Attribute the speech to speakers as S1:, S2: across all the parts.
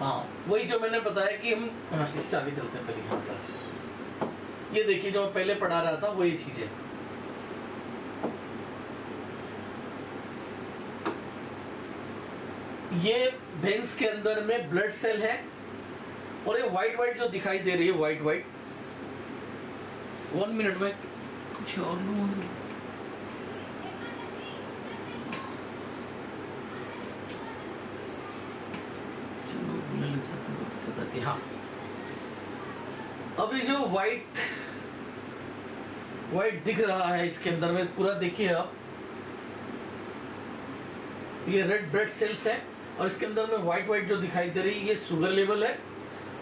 S1: हाँ वही जो मैंने बताया कि हम, हाँ इससे आगे चलते हैं पहले यहाँ पर। ये देखिए जो मैं पहले पढ़ा रहा था वही चीज है। ये वेन्स के अंदर में ब्लड सेल है और ये व्हाइट व्हाइट जो दिखाई दे रही है, व्हाइट व्हाइट, 1 मिनट में कुछ और लूँ। चलो बोलने लग जाते हैं तो दिक्कत आती है। हाँ अभी जो व्हाइट व्हाइट दिख रहा है इसके अंदर में पूरा, देखिए आप, ये रेड ब्लड सेल्स है और इसके अंदर में व्हाइट व्हाइट जो दिखाई दे रही है ये शुगर लेवल है।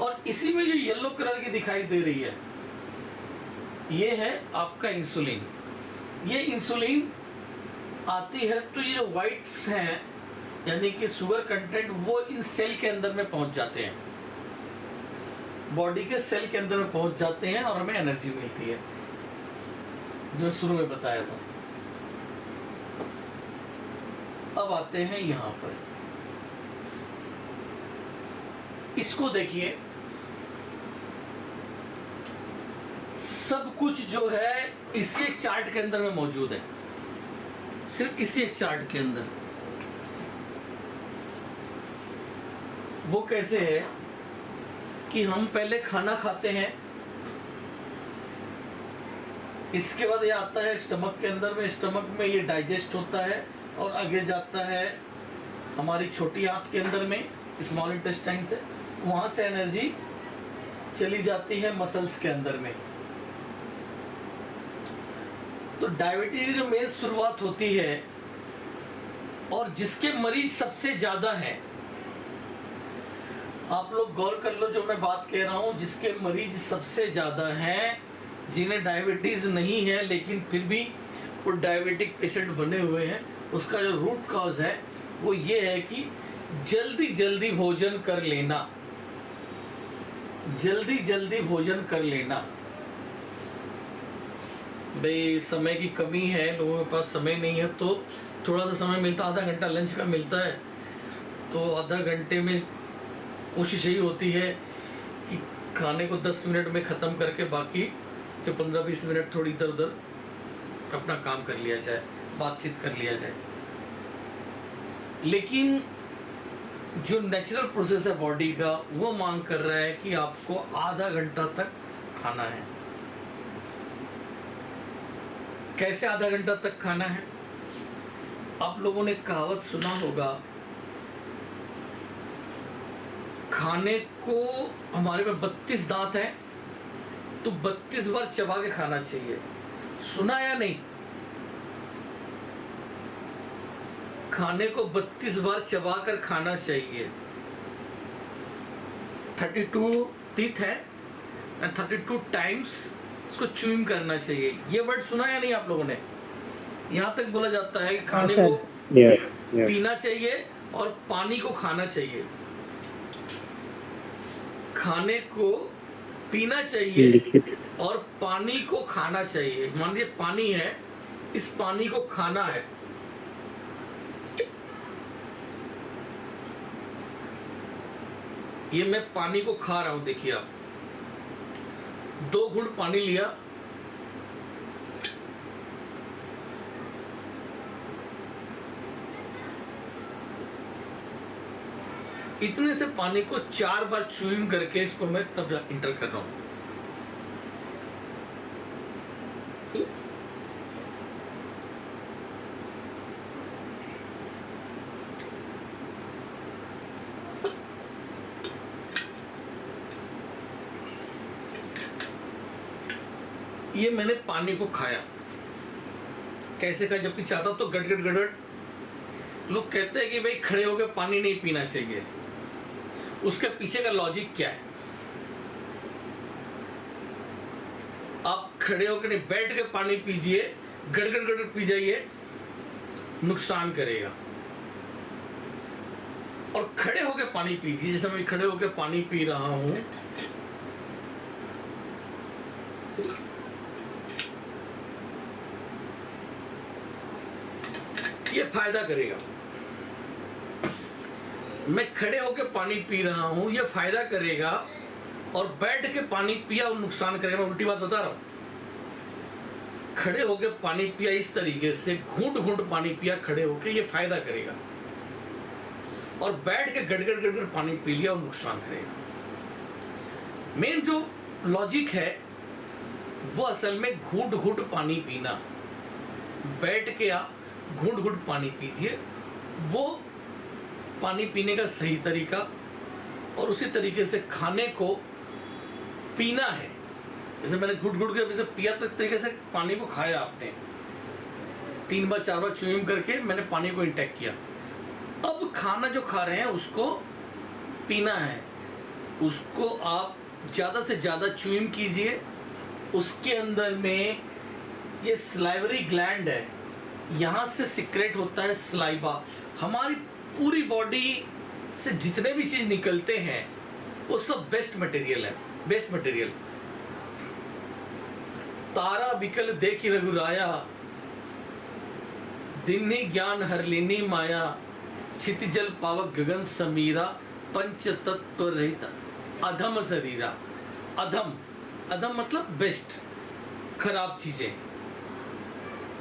S1: और इसी में जो येलो कलर की दिखाई दे रही है ये है आपका इंसुलिन। ये इंसुलिन आती है तो ये जो व्हाइट्स हैं यानी कि शुगर कंटेंट वो इन सेल के अंदर में पहुंच जाते हैं, बॉडी के सेल के अंदर में पहुंच जाते हैं और हमें एनर्जी मिलती है, जो शुरू में बताया था। अब आते हैं यहां पर, इसको देखिए, सब कुछ जो है इसी एक चार्ट के अंदर में मौजूद है, सिर्फ इसी एक चार्ट के अंदर। वो कैसे है कि हम पहले खाना खाते हैं, इसके बाद ये आता है स्टमक के अंदर में, स्टमक में ये डाइजेस्ट होता है और आगे जाता है हमारी छोटी आंत के अंदर में, स्मॉल इंटेस्टाइन से, वहां से एनर्जी चली जाती है मसल्स के अंदर में। तो डायबिटीज की जो मेन शुरुआत होती है और जिसके मरीज सबसे ज्यादा है, आप लोग गौर कर लो जो मैं बात कह रहा हूं, जिसके मरीज सबसे ज्यादा हैं, जिन्हें डायबिटीज नहीं है लेकिन फिर भी वो डायबिटिक पेशेंट बने हुए हैं, उसका जो रूट कॉज है वो ये है कि जल्दी जल्दी भोजन कर लेना, जल्दी जल्दी भोजन कर लेना। भाई समय की कमी है, लोगों के पास समय नहीं है, तो थोड़ा सा समय मिलता, आधा घंटा लंच का मिलता है, तो आधा घंटे में कोशिश यही होती है कि खाने को 10 मिनट में ख़त्म करके बाकी जो 15-20 मिनट थोड़ी इधर उधर अपना काम कर लिया जाए, बातचीत कर लिया जाए। लेकिन जो नेचुरल प्रोसेस है बॉडी का, वो मांग कर रहा है कि आपको आधा घंटा तक खाना है। कैसे आधा घंटा तक खाना है? आप लोगों ने कहावत सुना होगा, खाने को, हमारे में 32 दांत है तो 32 बार चबा के खाना चाहिए। सुना या नहीं? खाने को 32 बार चबा कर खाना चाहिए। 32 टीथ है, 32 टाइम्स इसको च्यूइंग करना चाहिए। ये वर्ड सुना या नहीं आप लोगों ने? यहाँ तक बोला जाता है कि खाने को पीना चाहिए और पानी को खाना चाहिए। खाने को पीना चाहिए और पानी को खाना चाहिए। मान लीजिए पानी है, इस पानी को खाना है। ये मैं पानी को खा रहा हूं, देखिए आप, 2 घूंट पानी लिया, इतने से पानी को 4 बार च्यूइंग करके इसको मैं तब इंटर कर रहा हूं। ये मैंने पानी को खाया, कैसे खाया? जबकि चाहता तो गड़गड़ गड़गड़। लोग कहते हैं कि भाई खड़े होकर पानी नहीं पीना चाहिए, उसके पीछे का लॉजिक क्या है? आप खड़े होकर नहीं, बैठ के पानी पीजिए, गड़गड़ गड़गड़ पी जाइए, नुकसान करेगा। और खड़े होकर पानी पीजिए, जैसे मैं खड़े होकर पानी पी रहा हूं, ये फायदा करेगा। मैं खड़े होकर पानी पी रहा हूं, ये फायदा करेगा, और बैठ के पानी पिया और नुकसान करेगा। मैं उल्टी बात बता रहा हूं। खड़े होकर पानी पिया इस तरीके से, घूंट घूंट पानी पिया खड़े होकर, ये फायदा करेगा, और बैठ के गड़गड़ गड़गड़ पानी पी लिया और नुकसान करेगा। मेन जो लॉजिक है वो असल में घूंट घूंट पानी पीना। बैठ के आप घूंट घूंट पानी पीजिए, वो पानी पीने का सही तरीका। और उसी तरीके से खाने को पीना है। जैसे मैंने घुट घुट के जैसे पिया, तो तरीके से पानी को खाया आपने, 3 बार 4 बार च्यूइंग करके मैंने पानी को इंटेक किया। अब खाना जो खा रहे हैं उसको पीना है, उसको आप ज़्यादा से ज़्यादा च्यूइंग कीजिए। उसके अंदर में ये स्लाइवरी ग्लैंड है, यहाँ से सिक्रेट होता है स्लाइवा। हमारी पूरी बॉडी से जितने भी चीज़ निकलते हैं वो सब बेस्ट मटेरियल है, बेस्ट मटेरियल। तारा बिकल देखी रघुराया, दिन्नी ज्ञान हर लीनी माया, क्षितिजल पावक गगन समीरा, पंच तत्व रहित अधम शरीरा। अधम, अधम मतलब बेस्ट, खराब चीजें।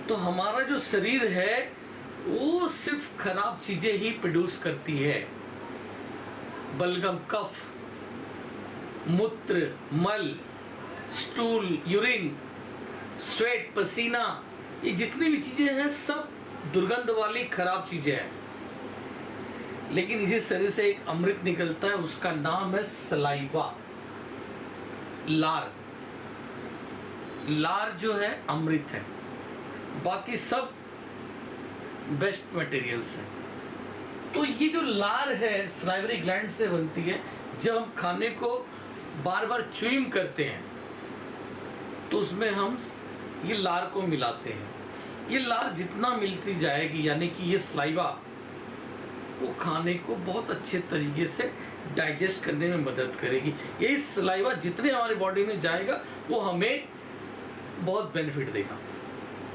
S1: तो हमारा जो शरीर है वो सिर्फ खराब चीजें ही प्रोड्यूस करती है। बलगम, कफ, मूत्र, मल, स्टूल, यूरिन, स्वेट, पसीना, ये जितनी भी चीजें हैं सब दुर्गंध वाली खराब चीजें हैं। लेकिन इसी शरीर से एक अमृत निकलता है, उसका नाम है सलाइवा, लार। लार जो है अमृत है, बाकी सब बेस्ट मटेरियल्स हैं। तो ये जो लार है सलाइवरी ग्लैंड से बनती है। जब हम खाने को बार बार च्यूइंग करते हैं तो उसमें हम ये लार को मिलाते हैं। ये लार जितना मिलती जाएगी, यानी कि ये सलाइवा, वो खाने को बहुत अच्छे तरीके से डाइजेस्ट करने में मदद करेगी। यही सलाइवा जितने हमारी बॉडी में जाएगा वो हमें बहुत बेनिफिट देगा।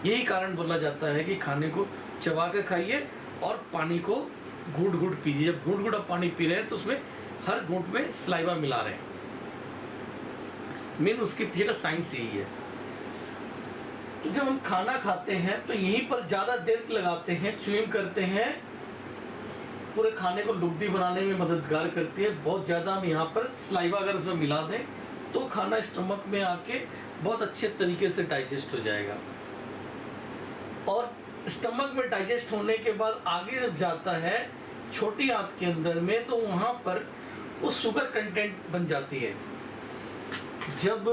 S1: यही कारण बोला जाता है कि खाने को चबा के खाइए और पानी को घूट घूट पीजिए। जब घूट घूट आप पानी पी रहे हैं तो उसमें हर घूट में सलाइवा मिला रहे हैं। मेन उसके पीछे का साइंस यही है। तो जब हम खाना खाते हैं तो यहीं पर ज्यादा देर लगाते हैं, च्यूइंग करते हैं, पूरे खाने को लुगदी बनाने में मददगार करती है। बहुत ज्यादा हम यहाँ पर सलाइवा अगर उसमें मिला दें तो खाना स्टमक में आके बहुत अच्छे तरीके से डाइजेस्ट हो जाएगा। और स्टमक में डाइजेस्ट होने के बाद आगे जब जाता है छोटी आंत के अंदर में, तो वहां पर वो शुगर कंटेंट बन जाती है। जब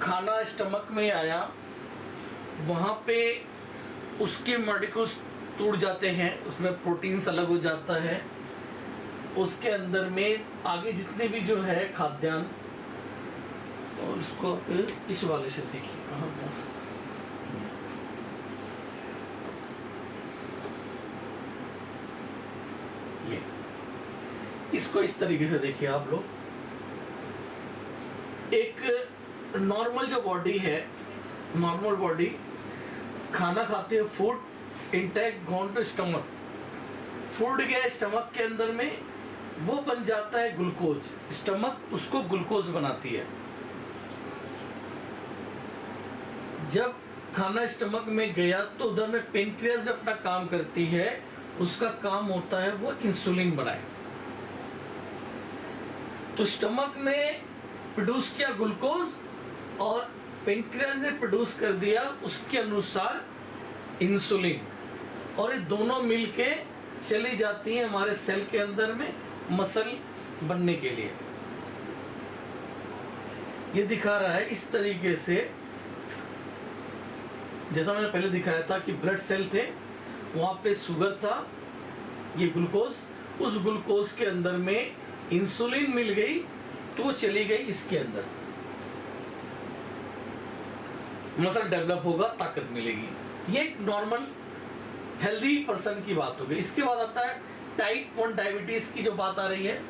S1: खाना स्टमक में आया वहां पे उसके मॉलिक्यूल्स टूट जाते हैं, उसमें प्रोटीन्स अलग हो जाता है। उसके अंदर में आगे जितने भी जो है खाद्यान्न, और उसको इस वाले से देखिए कहाँ गया, ये इसको इस तरीके से देखिए आप लोग। एक नॉर्मल जो बॉडी है, नॉर्मल बॉडी खाना खाते हैं, food intake gone to stomach, food गया स्टमक के अंदर में, वो बन जाता है ग्लूकोज। स्टमक उसको ग्लूकोज बनाती है। जब खाना स्टमक में गया तो उधर में पेनक्रियास जब अपना काम करती है, उसका काम होता है वो इंसुलिन बनाए। तो स्टमक ने प्रोड्यूस किया ग्लूकोज और पेनक्रियास ने प्रोड्यूस कर दिया उसके अनुसार इंसुलिन, और ये दोनों मिलके चली जाती हैं हमारे सेल के अंदर में मसल बनने के लिए। ये दिखा रहा है इस तरीके से, जैसा मैंने पहले दिखाया था कि ब्लड सेल थे, वहां पे शुगर था, ये ग्लूकोज, उस ग्लूकोज के अंदर में इंसुलिन मिल गई तो वो चली गई इसके अंदर, मसल डेवलप होगा, ताकत मिलेगी। ये एक नॉर्मल हेल्दी पर्सन की बात हो गई। इसके बाद आता है टाइप 1 डायबिटीज की जो बात आ रही है।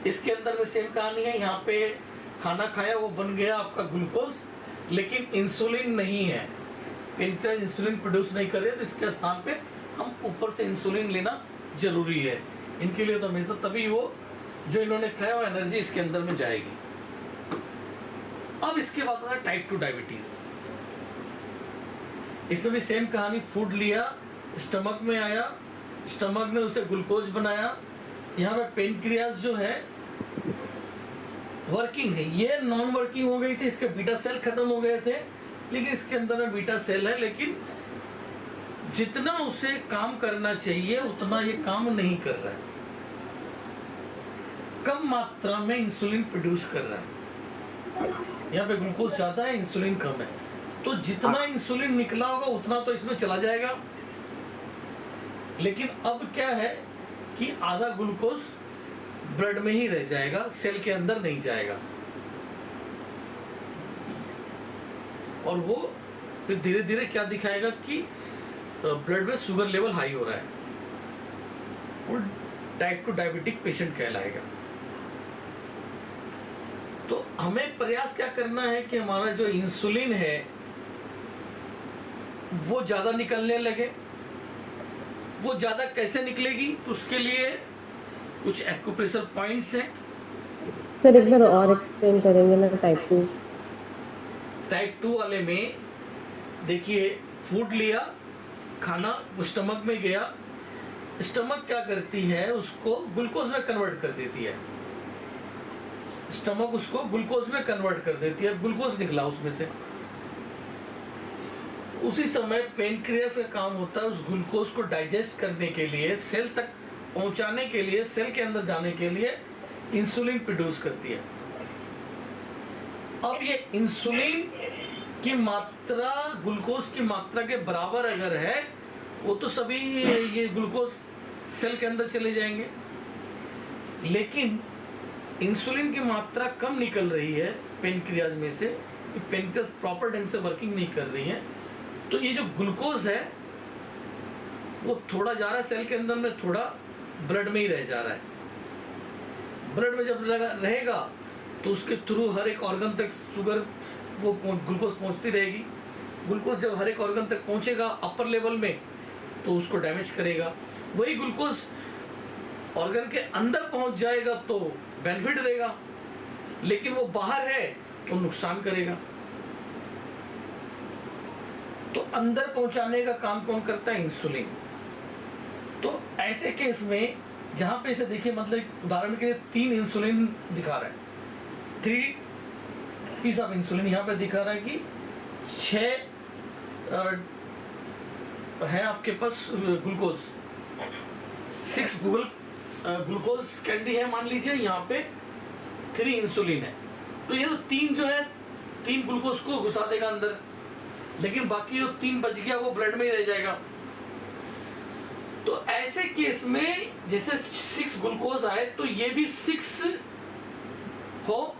S1: इसके अंदर में सेम कहानी है। यहाँ पे खाना खाया, वो बन गया आपका ग्लूकोज, लेकिन इंसुलिन नहीं है, पेनक्रियास इंसुलिन प्रोड्यूस नहीं कर रहे, तो इसके स्थान पे हम ऊपर से इंसुलिन लेना जरूरी है इनके लिए, तो हमेशा तभी वो जो इन्होंने कहा वो एनर्जी इसके अंदर में जाएगी। अब इसके बाद आता है टाइप 2 डायबिटीज। इसमें भी सेम कहानी, फूड लिया, स्टमक में आया, स्टमक ने उसे ग्लूकोज बनाया, यहाँ पे पेनक्रियास जो है वर्किंग है, ये नॉन वर्किंग हो गई थी, इसके बीटा सेल खत्म हो गए थे, लेकिन इसके अंदर में बीटा सेल है, लेकिन जितना उसे काम करना चाहिए उतना ये काम नहीं कर रहा है, कम मात्रा में इंसुलिन प्रोड्यूस कर रहा है। यहाँ पे ग्लूकोज ज्यादा है, इंसुलिन कम है, तो जितना इंसुलिन निकला होगा उतना तो इसमें चला जाएगा, लेकिन अब क्या है कि आधा ग्लूकोज ब्लड में ही रह जाएगा, सेल के अंदर नहीं जाएगा, और वो फिर धीरे धीरे क्या दिखाएगा कि ब्लड में शुगर लेवल हाई हो रहा है, वो टाइप 2 डायबिटिक पेशेंट कहलाएगा। तो हमें प्रयास क्या करना है कि हमारा जो इंसुलिन है वो ज्यादा निकलने लगे। वो ज्यादा कैसे निकलेगी, तो उसके लिए कुछ एक्यूप्रेशर पॉइंट्स हैं।
S2: सर एक बार और एक्सप्लेन करेंगे ना टाइप 2?
S1: टाइप 2 वाले में देखिए, फूड लिया, खाना स्टमक में गया, स्टमक क्या करती है, उसको ग्लूकोज में कन्वर्ट कर देती है, स्टमक उसको ग्लूकोज में कन्वर्ट कर देती है, ग्लूकोज निकला उसमें से। उसी समय पेनक्रियास का काम होता है उस ग्लूकोज को डाइजेस्ट करने के लिए, सेल तक पहुंचाने के लिए, सेल के अंदर जाने के लिए इंसुलिन प्रोड्यूस करती है। अब ये इंसुलिन की मात्रा ग्लूकोज की मात्रा के बराबर अगर है, वो तो सभी ये ग्लूकोज सेल के अंदर चले जाएंगे, लेकिन इंसुलिन की मात्रा कम निकल रही है पेनक्रियाज में से, पेनक्रियाज प्रॉपर ढंग से वर्किंग नहीं कर रही है, तो ये जो ग्लूकोज है वो थोड़ा जा रहा है सेल के अंदर में, थोड़ा ब्लड में ही रह जा रहा है। ब्लड में जब रहेगा तो उसके थ्रू हर एक ऑर्गन तक शुगर वो ग्लूकोज पहुंचती रहेगी। ग्लूकोज जब हर एक ऑर्गन तक पहुंचेगा अपर लेवल में तो उसको डैमेज करेगा। वही ग्लूकोज ऑर्गन के अंदर पहुंच जाएगा तो बेनिफिट देगा, लेकिन वो बाहर है तो नुकसान करेगा। तो अंदर पहुंचाने का काम कौन करता है? इंसुलिन। तो ऐसे केस में जहां पे इसे देखिए, मतलब उदाहरण के लिए 3 इंसुलिन दिखा रहा है, 3 पीस ऑफ इंसुलिन यहाँ पे दिखा रहा है कि 6 है आपके पास ग्लूकोज, 6 ग्लूकोज कैंडी है मान लीजिए, यहाँ पे 3 इंसुलिन है, तो ये तो 3 जो है 3 ग्लूकोज को घुसा देगा अंदर, लेकिन बाकी जो 3 बच गया वो ब्लड में ही रह जाएगा। तो ऐसे केस में जैसे 6 ग्लूकोज आए तो ये भी 6 हो,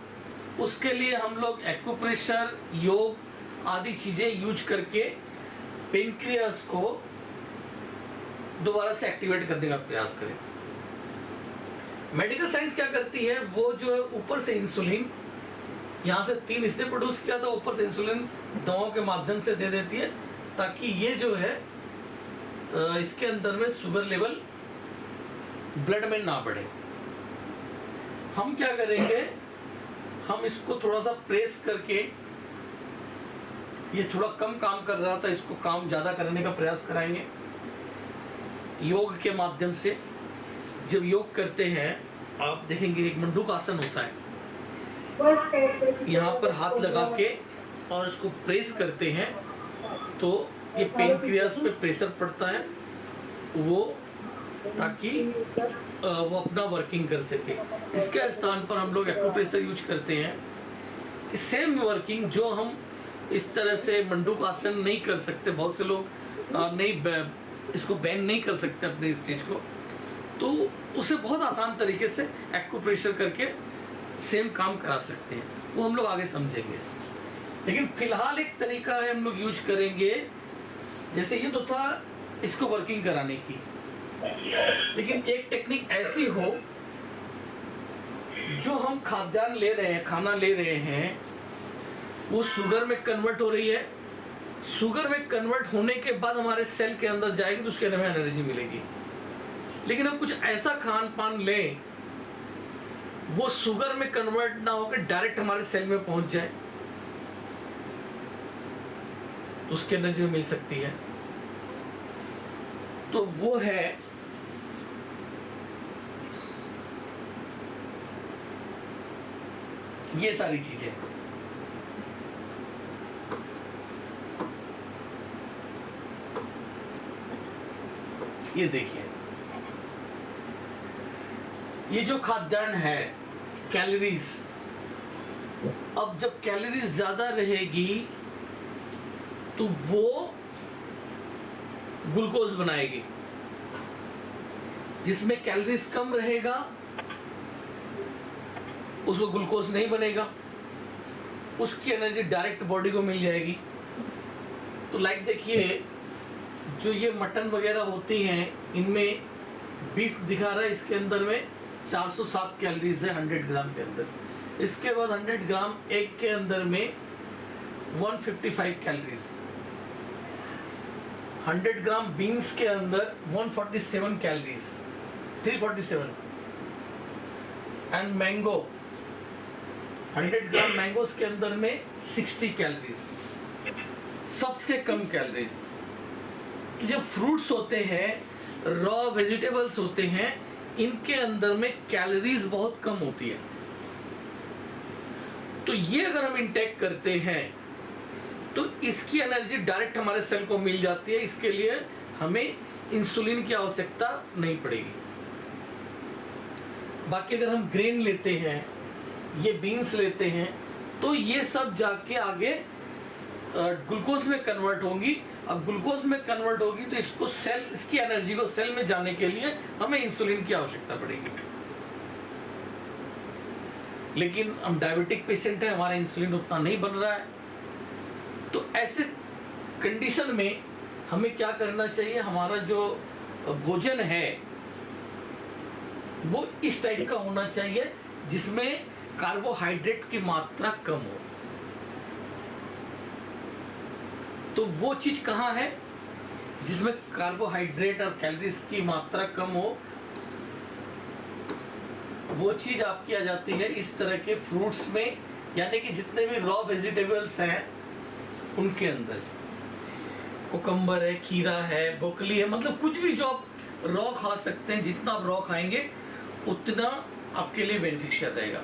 S1: उसके लिए हम लोग एक्यूप्रेशर, योग आदि चीजें यूज करके पेनक्रियास को दोबारा से एक्टिवेट करने का प्रयास करें। मेडिकल साइंस क्या करती है, वो जो है ऊपर से इंसुलिन, यहाँ से 3 इसने प्रोड्यूस किया था, ऊपर से इंसुलिन दवाओं के माध्यम से दे देती है, ताकि ये जो है इसके अंदर में शुगर लेवल ब्लड में ना बढ़े। हम क्या करेंगे, हम इसको थोड़ा सा प्रेस करके, ये थोड़ा कम काम कर रहा था, इसको काम ज्यादा करने का प्रयास कराएंगे योग के माध्यम से। जब योग करते हैं आप देखेंगे एक मंडूक आसन होता है, यहाँ पर हाथ लगा के और इसको प्रेस करते हैं तो ये पेनक्रियास पे प्रेशर पड़ता है, वो ताकि वो अपना वर्किंग कर सके। इसके स्थान पर हम लोग एक्यूप्रेशर यूज करते हैं कि सेम वर्किंग जो हम इस तरह से मंडूक आसन नहीं कर सकते, बहुत से लोग नहीं इसको बैन नहीं कर सकते अपने इस चीज को, तो उसे बहुत आसान तरीके से एक्यूप्रेशर करके सेम काम करा सकते हैं, वो हम लोग आगे समझेंगे। लेकिन फिलहाल एक तरीका है हम लोग यूज करेंगे, जैसे ये तो था इसको वर्किंग कराने की, लेकिन एक टेक्निक ऐसी हो जो हम खाद्यान्न ले रहे हैं, खाना ले रहे हैं, वो शुगर में कन्वर्ट हो रही है, शुगर में कन्वर्ट होने के बाद हमारे सेल के अंदर जाएगी तो उसके अंदर एनर्जी मिलेगी। लेकिन हम कुछ ऐसा खान पान लें वो शुगर में कन्वर्ट ना होकर डायरेक्ट हमारे सेल में पहुंच जाए, तो उसकी एनर्जी मिल सकती है। तो वो है ये सारी चीजें। ये देखिए, ये जो खाद्यान्न है कैलोरीज, अब जब कैलोरीज ज्यादा रहेगी तो वो ग्लूकोज बनाएगी, जिसमें कैलोरीज कम रहेगा उसको ग्लूकोज नहीं बनेगा, उसकी एनर्जी डायरेक्ट बॉडी को मिल जाएगी। तो लाइक देखिए, जो ये मटन वगैरह होती हैं इनमें बीफ दिखा रहा है, इसके अंदर में 407 कैलोरीज है 100 ग्राम के अंदर। इसके बाद 100 ग्राम एग के अंदर में 155 कैलोरीज, 100 ग्राम बीन्स के अंदर 147 calories, 347। And mango, 100 gram mangoes के अंदर में 60 कैलोरीज, सबसे कम कैलोरीज। तो जो फ्रूट्स होते हैं, रॉ वेजिटेबल्स होते हैं, इनके अंदर में कैलोरीज बहुत कम होती है। तो ये अगर हम इंटेक करते हैं तो इसकी एनर्जी डायरेक्ट हमारे सेल को मिल जाती है। इसके लिए हमें इंसुलिन की आवश्यकता नहीं पड़ेगी। बाकी अगर हम ग्रेन लेते हैं, ये बीन्स लेते हैं, तो ये सब जाके आगे ग्लूकोज में कन्वर्ट होंगी। अब ग्लूकोज में कन्वर्ट होगी तो इसको सेल, इसकी एनर्जी को सेल में जाने के लिए हमें इंसुलिन की आवश्यकता पड़ेगी। लेकिन हम डायबिटिक पेशेंट है, हमारा इंसुलिन उतना नहीं बन रहा है, तो ऐसे कंडीशन में हमें क्या करना चाहिए, हमारा जो भोजन है वो इस टाइप का होना चाहिए जिसमें कार्बोहाइड्रेट की मात्रा कम हो। तो वो चीज कहां है जिसमें कार्बोहाइड्रेट और कैलोरीज की मात्रा कम हो? वो चीज आपकी आ जाती है इस तरह के फ्रूट्स में, यानी कि जितने भी रॉ वेजिटेबल्स हैं उनके अंदर। कुकम्बर है, खीरा है, ब्रोकली है, मतलब कुछ भी जो आप रॉ खा सकते हैं, जितना आप रॉ खाएंगे उतना आपके लिए बेनिफिशियल रहेगा।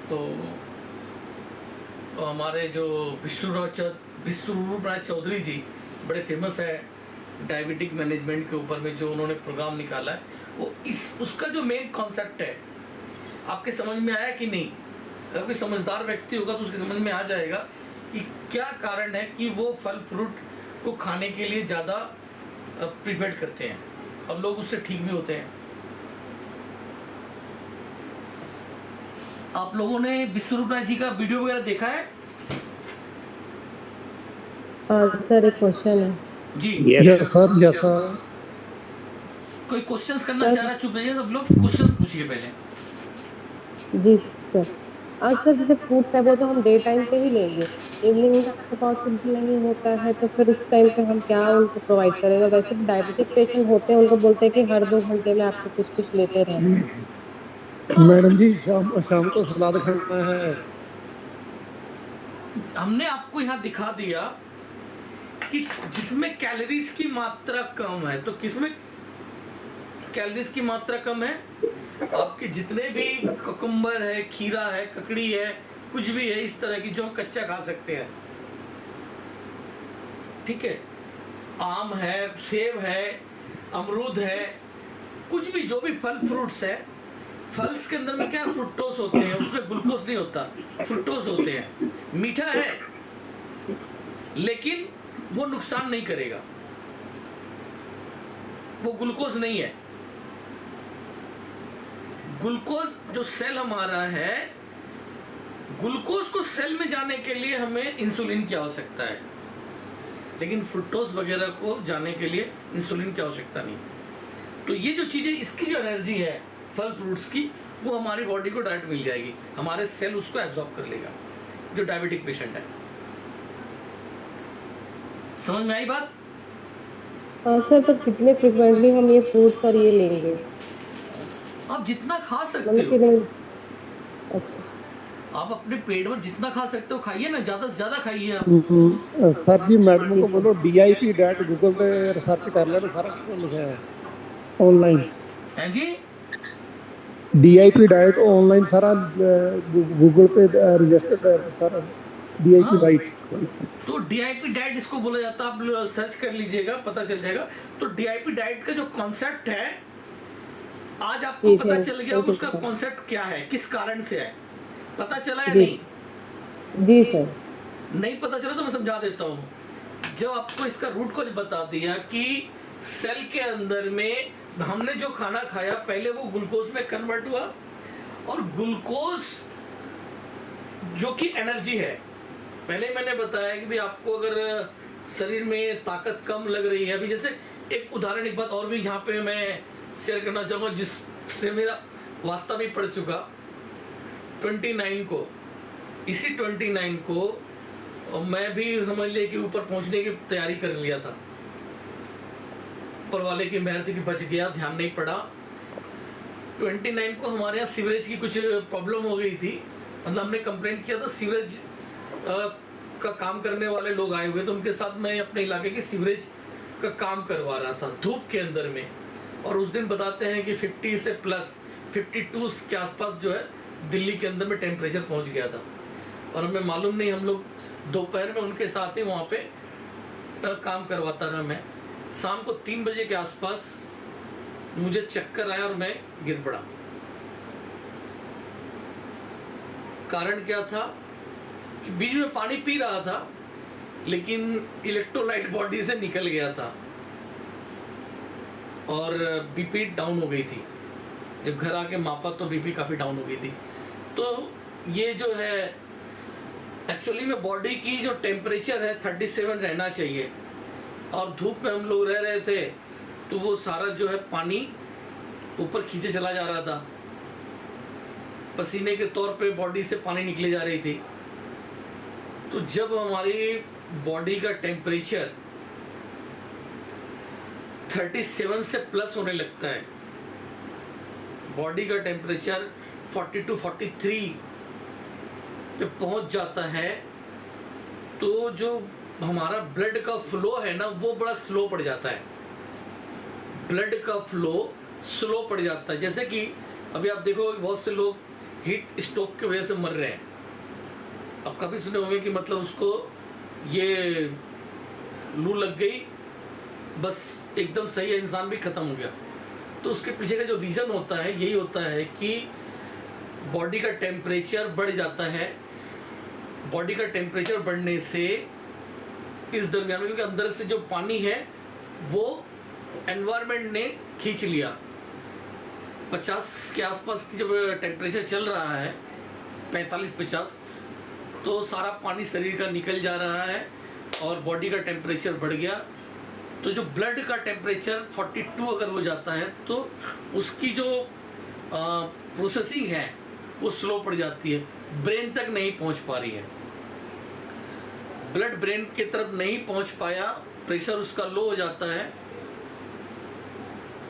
S1: तो हमारे जो विश्वरूप राय चौधरी जी बड़े फेमस है डायबिटिक मैनेजमेंट के ऊपर में, जो उन्होंने प्रोग्राम निकाला है, वो उसका जो मेन कॉन्सेप्ट है आपके समझ में आया कि नहीं? अगर कोई समझदार व्यक्ति होगा तो उसके समझ में आ जाएगा कि क्या कारण है कि वो फल फ्रूट को खाने के लिए ज़्यादा प्रिफर करते हैं और लोग उससे ठीक भी होते हैं। आप लोगों ने विश्वरूप राय जी का वीडियो वगैरह देखा है?
S2: सर एक क्वेश्चन है
S1: जी।
S3: Yes sir.
S1: कोई क्वेश्चंस करना चाह रहा? चुप रहिए सब लोग, क्वेश्चंस पूछिए पहले।
S2: जी सर। सर जैसे फ्रूट्स है वो तो हम डे टाइम पे ही लेंगे, इवनिंग का पॉसिबल नहीं होता है, तो फिर उस टाइम पे हम क्या उनको प्रोवाइड करेंगे? वैसे डायबिटिक पेशेंट होते हैं, उनको बोलते हैं कि हर 2 घंटे में आपको कुछ कुछ लेते रहना।
S3: मैडम जी शाम को सलाद खाना है।
S1: हमने आपको यहाँ दिखा दिया कि जिसमें कैलोरीज की मात्रा कम है, तो किसमें कैलोरीज की मात्रा कम है? आपके जितने भी कुकुम्बर है, खीरा है, ककड़ी है, कुछ भी है इस तरह की जो हम कच्चा खा सकते हैं, ठीक है, आम है, सेब है, अमरूद है, कुछ भी जो भी फल फ्रूट्स है, फल्स के अंदर में क्या फ्रुक्टोज होते हैं, उसमें ग्लूकोज नहीं होता, फ्रुक्टोज होते हैं। मीठा है लेकिन वो नुकसान नहीं करेगा, वो ग्लूकोज नहीं है। ग्लूकोज जो सेल हमारा है, ग्लूकोज को सेल में जाने के लिए हमें इंसुलिन की आवश्यकता है, लेकिन फ्रुक्टोज वगैरह को जाने के लिए इंसुलिन की आवश्यकता नहीं। तो ये जो चीजें, इसकी जो एनर्जी है फल फ्रूट्स की, वो हमारी बॉडी को डायरेक्ट मिल जाएगी, हमारे सेल उसको एब्जॉर्ब कर लेगा, जो डायबिटिक पेशेंट है। समझ में आई बात?
S2: हाँ सर, पर कितने फ्रिक्वेंटली हम ये फ्रूट्स और ये लेंगे?
S1: आप जितना खा सकते
S2: मतलब
S1: हो,
S2: कितने? अच्छा।
S1: आप अपने पेट भर जितना खा सकते हो खाइए ना, ज्यादा से ज्यादा खाइए आप।
S3: सर जी मैडम
S2: जी
S3: को
S2: सर।
S3: बोलो DIP डाइट गूगल पे रिसर्च कर लेना, सारा कुछ लिखा है ऑनलाइन।
S1: हैं जी?
S3: DIP डाइट ऑनलाइन सारा गूगल पे रजिस्टर्ड है सर। DIP
S1: हाँ,
S3: डाइट।
S1: तो डीआईपी डाइट जिसको बोला जाता है, आप सर्च कर लीजिएगा, पता चल जाएगा। तो डीआईपी डाइट का जो कॉन्सेप्ट है, आज आपको
S2: जी
S1: पता चल गया
S2: थैंक
S1: होगा
S2: यू
S1: उसका
S2: सर।
S1: कॉन्सेप्ट क्या है, किस कारण से है। पता चला या
S2: जी
S1: नहीं?
S2: जी सर।
S1: नहीं पता चला तो मैं समझा देता हूँ। जब आपको इसका रूट कॉज बता दिया कि सेल के अंदर में हमने जो खाना खाया पहले वो ग्लूकोज में कन्वर्ट हुआ, और ग्लूकोज जो कि एनर्जी है, पहले मैंने बताया कि भी आपको अगर शरीर में ताकत कम लग रही है, अभी जैसे एक उदाहरण, एक बात और भी यहाँ पे मैं शेयर करना चाहूंगा जिससे मेरा वास्ता भी पड़ चुका। 29 को, इसी 29 को और मैं भी समझ लिया कि ऊपर पहुंचने की तैयारी कर लिया था। ऊपर वाले की मेहनत की बच गया, ध्यान नहीं पड़ा। 29 को हमारे यहाँ सीवरेज की कुछ प्रॉब्लम हो गई थी, मतलब हमने कंप्लेंट किया था। सीवरेज का काम करने वाले लोग आए हुए, तो उनके साथ मैं अपने इलाके की सीवरेज का काम करवा रहा था धूप के अंदर में। और उस दिन बताते हैं कि 50 से प्लस 52 के आसपास जो है दिल्ली के अंदर में टेम्परेचर पहुंच गया था। और हमें मालूम नहीं, हम लोग दोपहर में उनके साथ ही वहाँ पे काम करवाता रहा मैं। शाम को 3 बजे के आसपास मुझे चक्कर आया और मैं गिर पड़ा। कारण क्या था कि बीच में पानी पी रहा था, लेकिन इलेक्ट्रोलाइट बॉडी से निकल गया था और बीपी डाउन हो गई थी। जब घर आके मापा तो बीपी काफ़ी डाउन हो गई थी। तो ये जो है एक्चुअली में बॉडी की जो टेम्परेचर है 37 रहना चाहिए, और धूप में हम लोग रह रहे थे तो वो सारा जो है पानी ऊपर खींचे चला जा रहा था, पसीने के तौर पे बॉडी से पानी निकले जा रही थी। तो जब हमारी बॉडी का टेम्परेचर 37 से प्लस होने लगता है, बॉडी का टेम्परेचर 42-43 पे पहुंच जाता है, तो जो हमारा ब्लड का फ्लो है ना वो बड़ा स्लो पड़ जाता है। ब्लड का फ्लो स्लो पड़ जाता है। जैसे कि अभी आप देखो बहुत से लोग हीट स्ट्रोक की वजह से मर रहे हैं। आप कभी सुने होंगे कि मतलब उसको ये लू लग गई, बस एकदम सही है, इंसान भी खत्म हो गया। तो उसके पीछे का जो रीज़न होता है यही होता है कि बॉडी का टेम्परेचर बढ़ जाता है। बॉडी का टेम्परेचर बढ़ने से इस दरमियान में, क्योंकि अंदर से जो पानी है वो एनवायरनमेंट ने खींच लिया। 50 के आसपास की जब टेम्परेचर चल रहा है, 45-50, तो सारा पानी शरीर का निकल जा रहा है और बॉडी का टेम्परेचर बढ़ गया। तो जो ब्लड का टेम्परेचर 42 अगर हो जाता है तो उसकी जो प्रोसेसिंग है वो स्लो पड़ जाती है, ब्रेन तक नहीं पहुंच पा रही है। ब्लड ब्रेन की तरफ नहीं पहुंच पाया, प्रेशर उसका लो हो जाता है,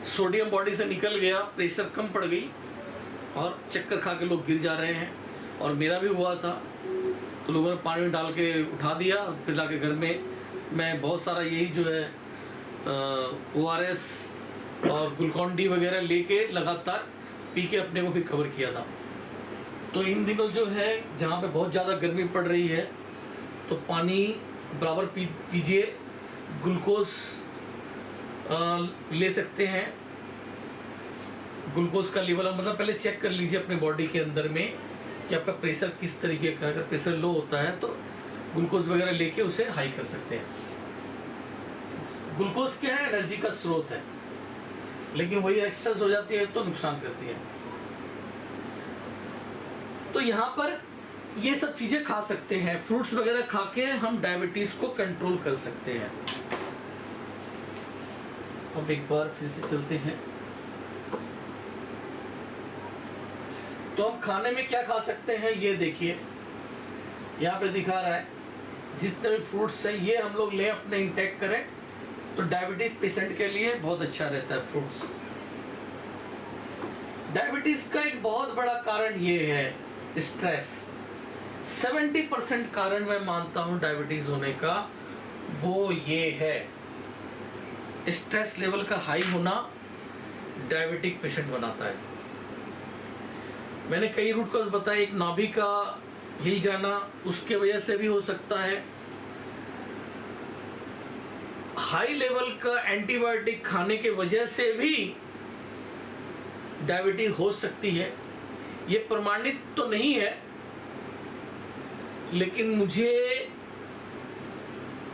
S1: सोडियम बॉडी से निकल गया, प्रेशर कम पड़ गई और चक्कर खा के लोग गिर जा रहे हैं। और मेरा भी हुआ था, तो लोगों ने पानी में डाल के उठा दिया, फिर लाके घर में मैं बहुत सारा यही जो है ORS और ग्लूकॉन डी वगैरह लेके लगातार पी के अपने को फिर कवर किया था। तो इन दिनों जो है जहाँ पे बहुत ज़्यादा गर्मी पड़ रही है तो पानी बराबर पीजिए, ग्लूकोज ले सकते हैं। ग्लूकोज का लेवल मतलब पहले चेक कर लीजिए अपने बॉडी के अंदर में कि आपका प्रेशर किस तरीके का। अगर प्रेशर लो होता है तो ग्लूकोज वगैरह लेके उसे हाई कर सकते हैं। ग्लूकोज क्या है? एनर्जी का स्रोत है, लेकिन वही एक्सेस हो जाती है तो नुकसान करती है। तो यहाँ पर ये सब चीजें खा सकते हैं, फ्रूट्स वगैरह खा के हम डायबिटीज को कंट्रोल कर सकते हैं। अब एक बार फिर से चलते हैं। तो हम खाने में क्या खा सकते हैं ये देखिए, यहाँ पे दिखा रहा है। जितने भी फ्रूट्स हैं ये हम लोग लें, अपने इंटेक करें तो डायबिटीज पेशेंट के लिए बहुत अच्छा रहता है फ्रूट्स। डायबिटीज का एक बहुत बड़ा कारण ये है स्ट्रेस। 70% कारण मैं मानता हूं डायबिटीज होने का वो ये है स्ट्रेस लेवल का हाई होना डायबिटिक पेशेंट बनाता है। मैंने कई रूट कॉज बताया, एक नाभि का हिल जाना उसके वजह से भी हो सकता है, हाई लेवल का एंटीबायोटिक खाने के वजह से भी डायबिटीज हो सकती है। ये प्रमाणित तो नहीं है, लेकिन मुझे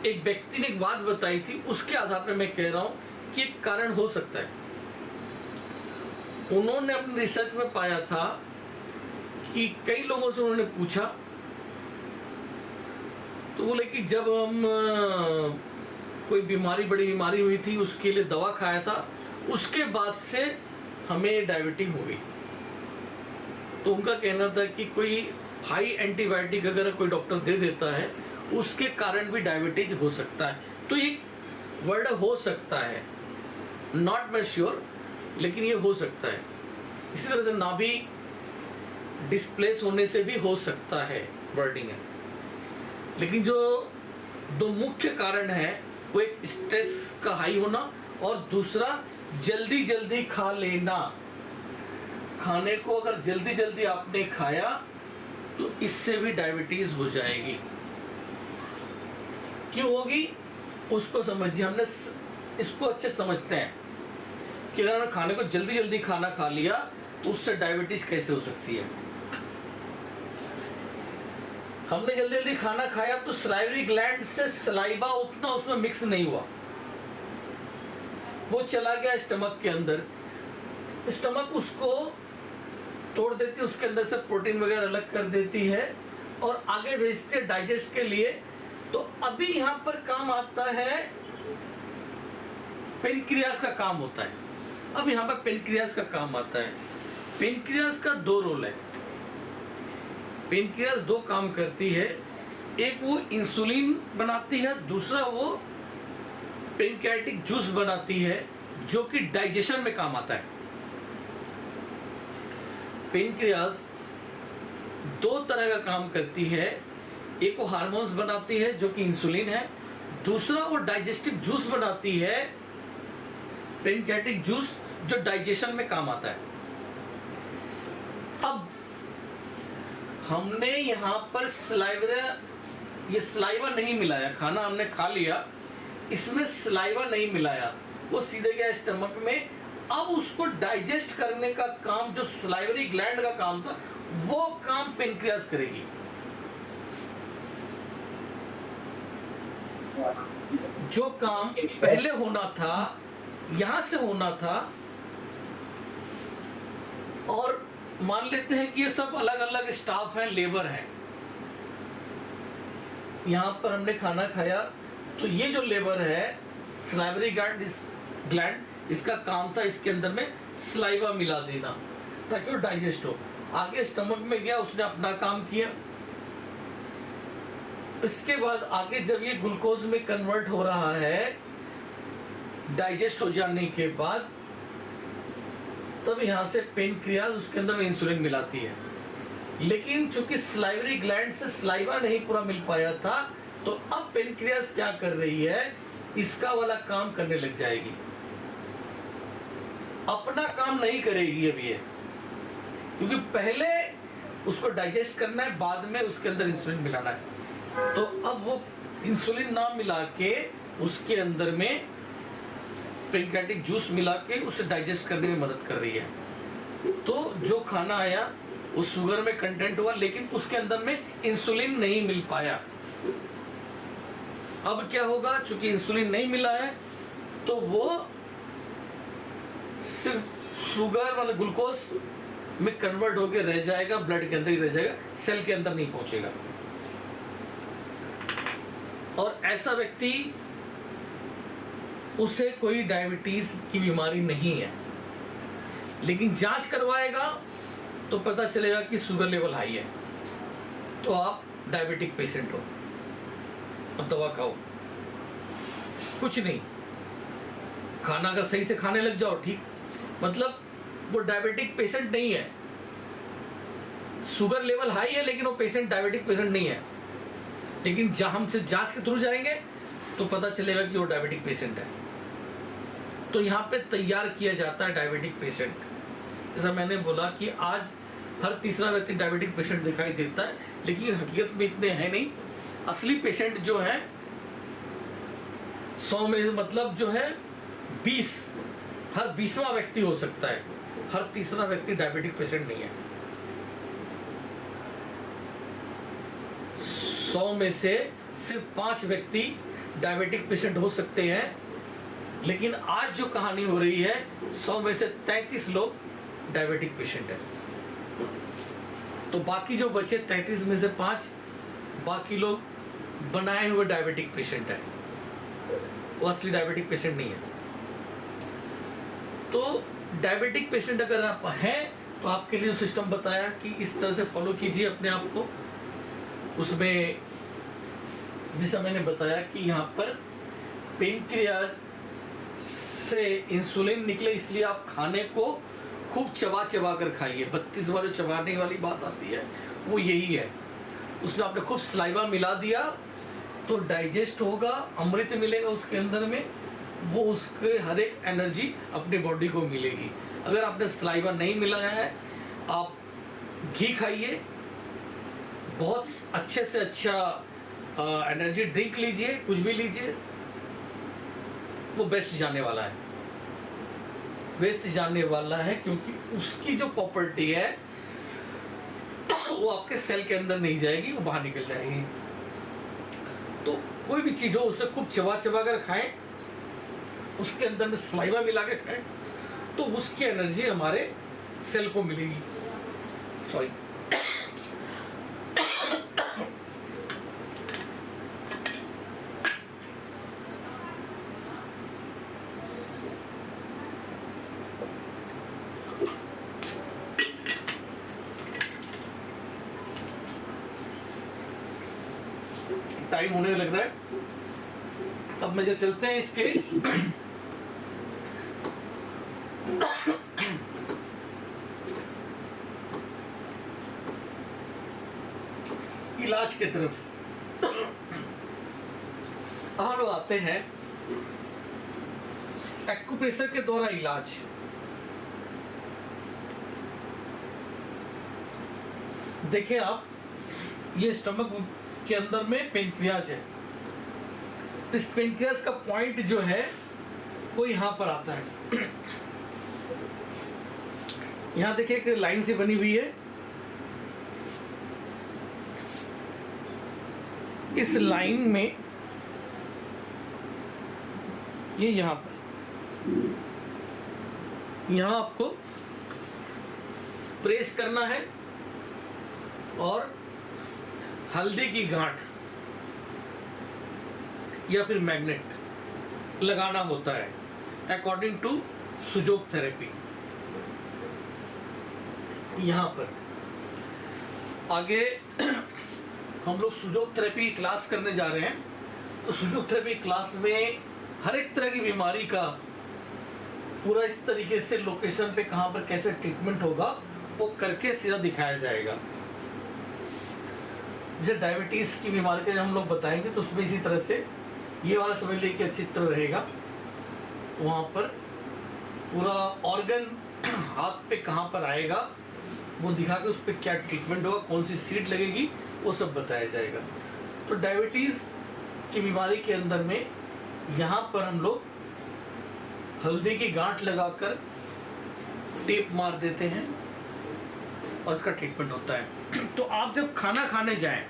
S1: एक व्यक्ति ने एक बात बताई थी, उसके आधार पर मैं कह रहा हूं कि एक कारण हो सकता है। उन्होंने अपने रिसर्च में पाया था कि कई लोगों से उन्होंने पूछा, तो बोले कि जब हम कोई बीमारी, बड़ी बीमारी हुई थी, उसके लिए दवा खाया था, उसके बाद से हमें डायबिटीज हो गई। तो उनका कहना था कि कोई हाई एंटीबायोटिक अगर कोई डॉक्टर दे देता है उसके कारण भी डायबिटीज हो सकता है। तो ये वर्ड हो सकता है, नॉट मैं श्योर, लेकिन ये हो सकता है। इसी तरह से नाभि डिस्प्लेस होने से भी हो सकता है, वर्डिंग है। लेकिन जो दो मुख्य कारण है वो एक स्ट्रेस का हाई होना और दूसरा जल्दी जल्दी खा लेना। खाने को अगर जल्दी जल्दी आपने खाया तो इससे भी डायबिटीज हो जाएगी। क्यों होगी उसको समझिए। हमने इसको अच्छे समझते हैं कि अगर खाने को जल्दी जल्दी खाना खा लिया तो उससे डायबिटीज कैसे हो सकती है। हमने जल्दी जल्दी खाना खाया तो सलाइवरी ग्लैंड से सलाइवा उतना उसमें मिक्स नहीं हुआ, वो चला गया स्टमक के अंदर। स्टमक उसको तोड़ देती है, उसके अंदर से प्रोटीन वगैरह अलग कर देती है और आगे भेजती है डाइजेस्ट के लिए। तो अभी यहां पर काम आता है पेनक्रियास का काम होता है। अब यहां पर पेनक्रियास का काम आता है। पेनक्रियास का दो रोल है। पेनक्रियास दो काम करती है, एक वो इंसुलिन बनाती है, दूसरा वो पेनक्रियाटिक जूस बनाती है जो कि डाइजेशन में काम आता है। पेनक्रियास दो तरह का काम करती है, एक वो हार्मोन्स बनाती है जो कि इंसुलिन है, दूसरा वो डाइजेस्टिव जूस बनाती है, पेनक्रियाटिक जूस, जो डाइजेशन में काम आता है। अब हमने यहां पर ये सलाइवा नहीं मिलाया, खाना हमने खा लिया, इसमें सलाइवा नहीं मिलाया, वो सीधे गया स्टमक में। अब उसको डाइजेस्ट करने का काम जो सलाइवरी ग्लैंड का काम था वो काम पेनक्रियास करेगी। जो काम पहले होना था, यहां से होना था, और मान लेते हैं कि ये सब अलग अलग स्टाफ हैं, लेबर हैं। यहां पर हमने खाना खाया तो ये जो लेबर है सलाइवरी ग्लैंड, इसका काम था इसके अंदर में सलाइवा मिला देना ताकि वो डाइजेस्ट हो। आगे स्टमक में गया, उसने अपना काम किया। इसके बाद आगे जब ये ग्लूकोज में कन्वर्ट हो रहा है डाइजेस्ट हो जाने के बाद, तब यहां से पेनक्रियास उसके अंदर में इंसुलिन मिलाती है। लेकिन चूंकि सलाइवरी ग्लैंड से सलाइवा नहीं पूरा मिल पाया था, तो अब पेनक्रियास क्या कर रही है, इसका वाला काम करने लग जाएगी, अपना काम नहीं करेगी अब ये, क्योंकि पहले उसको डाइजेस्ट करना है, बाद में उसके अंदर इंसुलिन मिलाना है। तो अब वो इंसुलिन ना मिला के उसके अंदर में पेनक्रियाटिक जूस मिला के उसे डाइजेस्ट करने में मदद कर रही है। तो जो खाना आया वो शुगर में कंटेंट हुआ, लेकिन उसके अंदर में इंसुलिन नहीं मिल पाया। अब क्या होगा, चूंकि इंसुलिन नहीं मिला है तो वो सिर्फ शुगर मतलब ग्लूकोज में कन्वर्ट होकर रह जाएगा, ब्लड के अंदर ही रह जाएगा, सेल के अंदर नहीं पहुंचेगा। और ऐसा व्यक्ति, उसे कोई डायबिटीज की बीमारी नहीं है, लेकिन जांच करवाएगा तो पता चलेगा कि शुगर लेवल हाई है, तो आप डायबिटिक पेशेंट हो, अब दवा खाओ। कुछ नहीं, खाना अगर सही से खाने लग जाओ ठीक, मतलब वो डायबिटिक पेशेंट नहीं है, शुगर लेवल हाई है लेकिन वो पेशेंट डायबिटिक पेशेंट नहीं है। लेकिन जहां हमसे जांच के थ्रू जाएंगे तो पता चलेगा कि वो डायबिटिक पेशेंट है। तो यहाँ पे तैयार किया जाता है डायबिटिक पेशेंट। जैसा मैंने बोला कि आज हर तीसरा व्यक्ति डायबिटिक पेशेंट दिखाई देता है, लेकिन हकीकत में इतने हैं नहीं। असली पेशेंट जो है 100 में मतलब जो है 20, हर 20वां व्यक्ति हो सकता है, हर तीसरा व्यक्ति डायबिटिक पेशेंट नहीं है। 100 में से सिर्फ 5 व्यक्ति डायबिटिक पेशेंट हो सकते हैं। लेकिन आज जो कहानी हो रही है 100 में से 33 लोग डायबिटिक पेशेंट है। तो बाकी जो बचे 33 में से 5 बाकी लोग बनाए हुए डायबिटिक पेशेंट है, वो असली डायबिटिक पेशेंट नहीं है। तो डायबिटिक पेशेंट अगर आप हैं तो आपके लिए सिस्टम बताया कि इस तरह से फॉलो कीजिए अपने आप को। उसमें जैसा मैंने बताया कि यहाँ पर पेनक्रियाज से इंसुलिन निकले, इसलिए आप खाने को खूब चबा चबा कर खाइए। 32 बार चबाने वाली बात आती है वो यही है। उसमें आपने खूब सलाइवा मिला दिया तो डाइजेस्ट होगा, अमृत मिलेगा उसके अंदर में, वो उसके हर एक एनर्जी अपनी बॉडी को मिलेगी। अगर आपने सलाइवा नहीं मिलाया है, आप घी खाइए, बहुत अच्छे से अच्छा एनर्जी ड्रिंक लीजिए, कुछ भी लीजिए, वो बेस्ट जाने वाला है, वेस्ट जाने वाला है, क्योंकि उसकी जो प्रॉपर्टी है वो आपके सेल के अंदर नहीं जाएगी, वो बाहर निकल जाएगी। तो कोई भी चीज हो उसे खूब चबा चबा कर खाएं, उसके अंदर में सलाइवा मिला के खाएं, तो उसकी एनर्जी हमारे सेल को मिलेगी। सॉरी, टाइम होने लग रहा है। अब मेजर चलते हैं इसके इलाज की तरफ। अब हम लोग आते हैं एक्यूप्रेशर के द्वारा इलाज। देखिए आप, ये स्टमक के अंदर में पेनक्रियाज है। इस पेनक्रियाज का पॉइंट जो है वो यहां पर आता है। यहां देखिए एक लाइन से बनी हुई है, इस लाइन में ये यहां पर, यहां आपको प्रेस करना है और हल्दी की गांठ या फिर मैग्नेट लगाना होता है अकॉर्डिंग टू सुजोग थेरेपी। यहां पर आगे हम लोग सुजोग थेरेपी क्लास करने जा रहे हैं। तो सुजोग थेरेपी क्लास में हर एक तरह की बीमारी का पूरा इस तरीके से लोकेशन पे कहां पर कैसे ट्रीटमेंट होगा वो करके सीधा दिखाया जाएगा। जैसे डायबिटीज की बीमारी के हम लोग बताएंगे तो उसमें इसी तरह से ये वाला समझ लीजिए कि चित्र रहेगा, वहां पर पूरा ऑर्गन हाथ पे कहां पर आएगा वो दिखा के उस पर क्या ट्रीटमेंट होगा, कौन सी सीट लगेगी, वो सब बताया जाएगा। तो डायबिटीज की बीमारी के अंदर में यहाँ पर हम लोग हल्दी की गांठ लगाकर टेप मार देते हैं और इसका ट्रीटमेंट होता है। तो आप जब खाना खाने जाएं,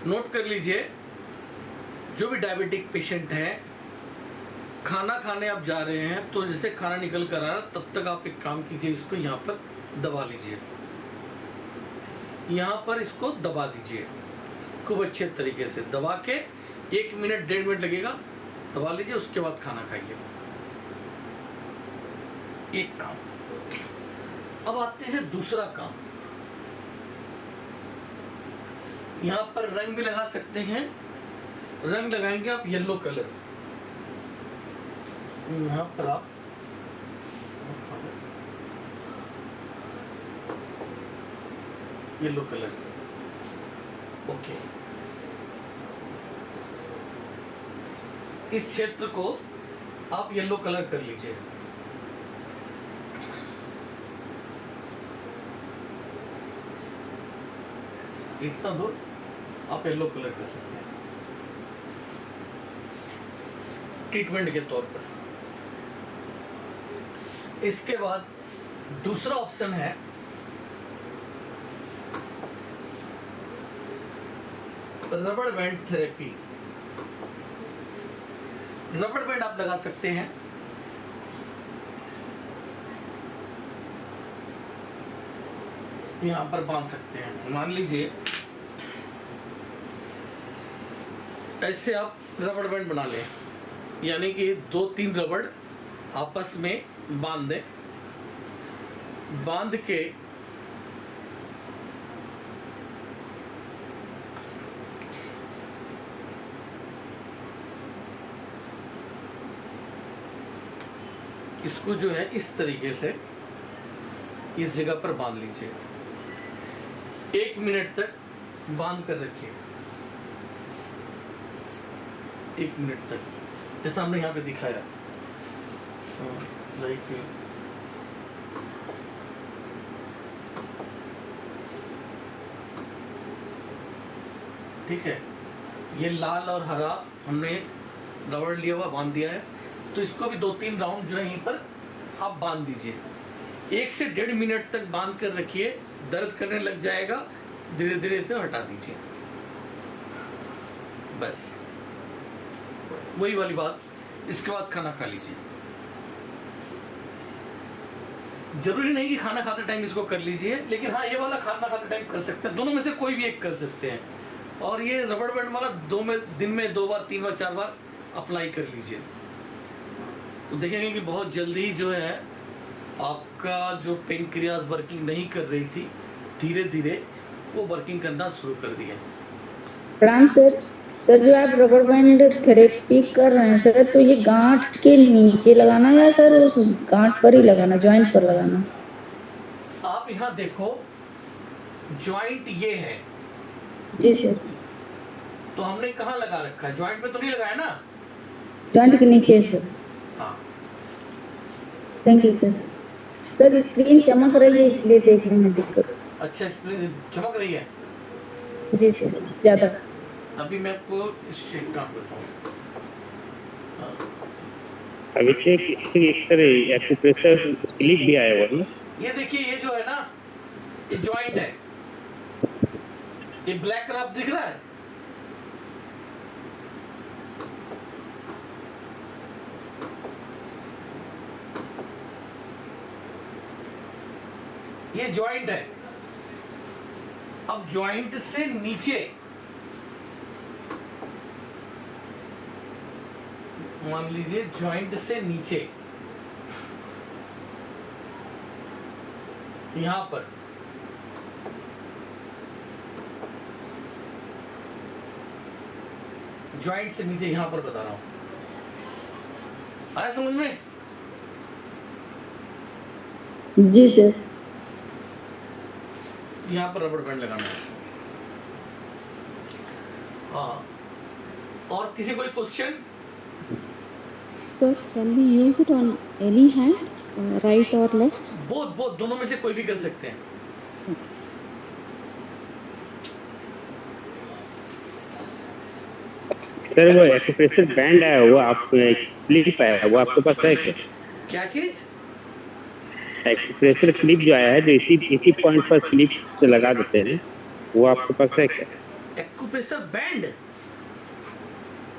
S1: नोट कर लीजिए, जो भी डायबिटिक पेशेंट है, खाना खाने आप जा रहे हैं तो जैसे खाना निकल कर आ रहा तब तक आप एक काम कीजिए, इसको यहाँ पर दबा लीजिए, यहाँ पर इसको दबा दीजिए खूब अच्छे तरीके से दबा के 1 मिनट 1.5 मिनट लगेगा, दबा लीजिए, उसके बाद खाना खाइए। एक काम। अब आते हैं दूसरा काम। यहां पर रंग भी लगा सकते हैं, रंग लगाएंगे आप येलो कलर, यहाँ पर आप येलो कलर, ओके। इस क्षेत्र को आप येलो कलर कर लीजिए। इतना दूर आप येलो कलर कर सकते हैं ट्रीटमेंट के तौर पर। इसके बाद दूसरा ऑप्शन है रबड़ बैंड थेरेपी। रबड़ बैंड आप लगा सकते हैं यहां पर बांध सकते हैं। मान लीजिए ऐसे आप रबड़ बैंड बना लें, यानी कि 2-3 रबड़ आपस में बांध दें। बांध के इसको जो है इस तरीके से इस जगह पर बांध लीजिए। 1 मिनट तक बांध कर रखिए, 1 मिनट तक, जैसा हमने यहाँ पे दिखाया। ठीक है, ये लाल और हरा हमने रबड़ लिया हुआ बांध दिया है, तो इसको भी 2-3 राउंड जो है यहीं पर आप बांध दीजिए। 1 से 1.5 मिनट तक बांध कर रखिए, दर्द करने लग जाएगा, धीरे धीरे इसे हटा दीजिए। बस वही वाली बात। इसके बाद खाना खा लीजिए। जरूरी नहीं कि खाना खाते टाइम इसको कर लीजिए, लेकिन हाँ ये वाला खाना खाते टाइम कर सकते हैं। दोनों में से कोई भी एक कर सकते हैं। और ये रबड़ बैंड वाला दिन में 2 बार 3 बार 4 बार अप्लाई कर लीजिए, तो देखेंगे कि बहुत जल्दी जो है आपका जो पेनक्रियाज वर्किंग नहीं कर रही थी, धीरे धीरे वो वर्किंग करना शुरू कर दिया।
S4: प्रणाम सर। सर जो आप रबड़ बैंड थेरेपी कर रहे हैं सर, तो ये गांठ के नीचे लगाना या सर उस गांठ पर ही लगाना, जॉइंट पर लगाना?
S1: आप यहाँ देखो, जॉइंट ये है।
S4: जी सर।
S1: तो हमने कहाँ लगा रखा है? जॉइंट पे तो नहीं लगाया ना?
S4: जॉइंट के नीचे सर।
S1: हाँ,
S4: thank you sir. Sir screen चमक रही है इसलिए देखने में दिक्कत।
S1: अच्छा, स्क्रीन चमक रही है?
S4: जी सर, ज्यादा।
S1: अभी मैं आपको चेक काम करता हूँ।
S5: अभिषेक एक तरह एक्यूप्रेशर क्लिप भी आया हुआ है।
S1: ये देखिए, ये जो है ना, ये जॉइंट है। ये ब्लैक कलर दिख रहा है? ये जॉइंट है। अब जॉइंट से नीचे मान लीजिए, जॉइंट से नीचे यहां पर जॉइंट से नीचे यहां पर बता रहा हूं, आया समझ में?
S4: जी सर।
S1: यहां पर रबड़ बैंड लगाना है। हाँ, और किसी कोई question?
S6: Sir, can we use it on any hand, right or left?
S1: Both दोनों में से कोई भी कर सकते हैं।
S5: सर वो एक्यूप्रेशर बैंड आया हुआ, आप क्लिप आया है, वो आपके पास है क्या?
S1: क्या चीज?
S5: एक्यूप्रेशर क्लिप जो आया है, जो इसी पॉइंट पर क्लिप से लगा देते हैं, वो आपके पास है क्या?
S1: Acupressure band?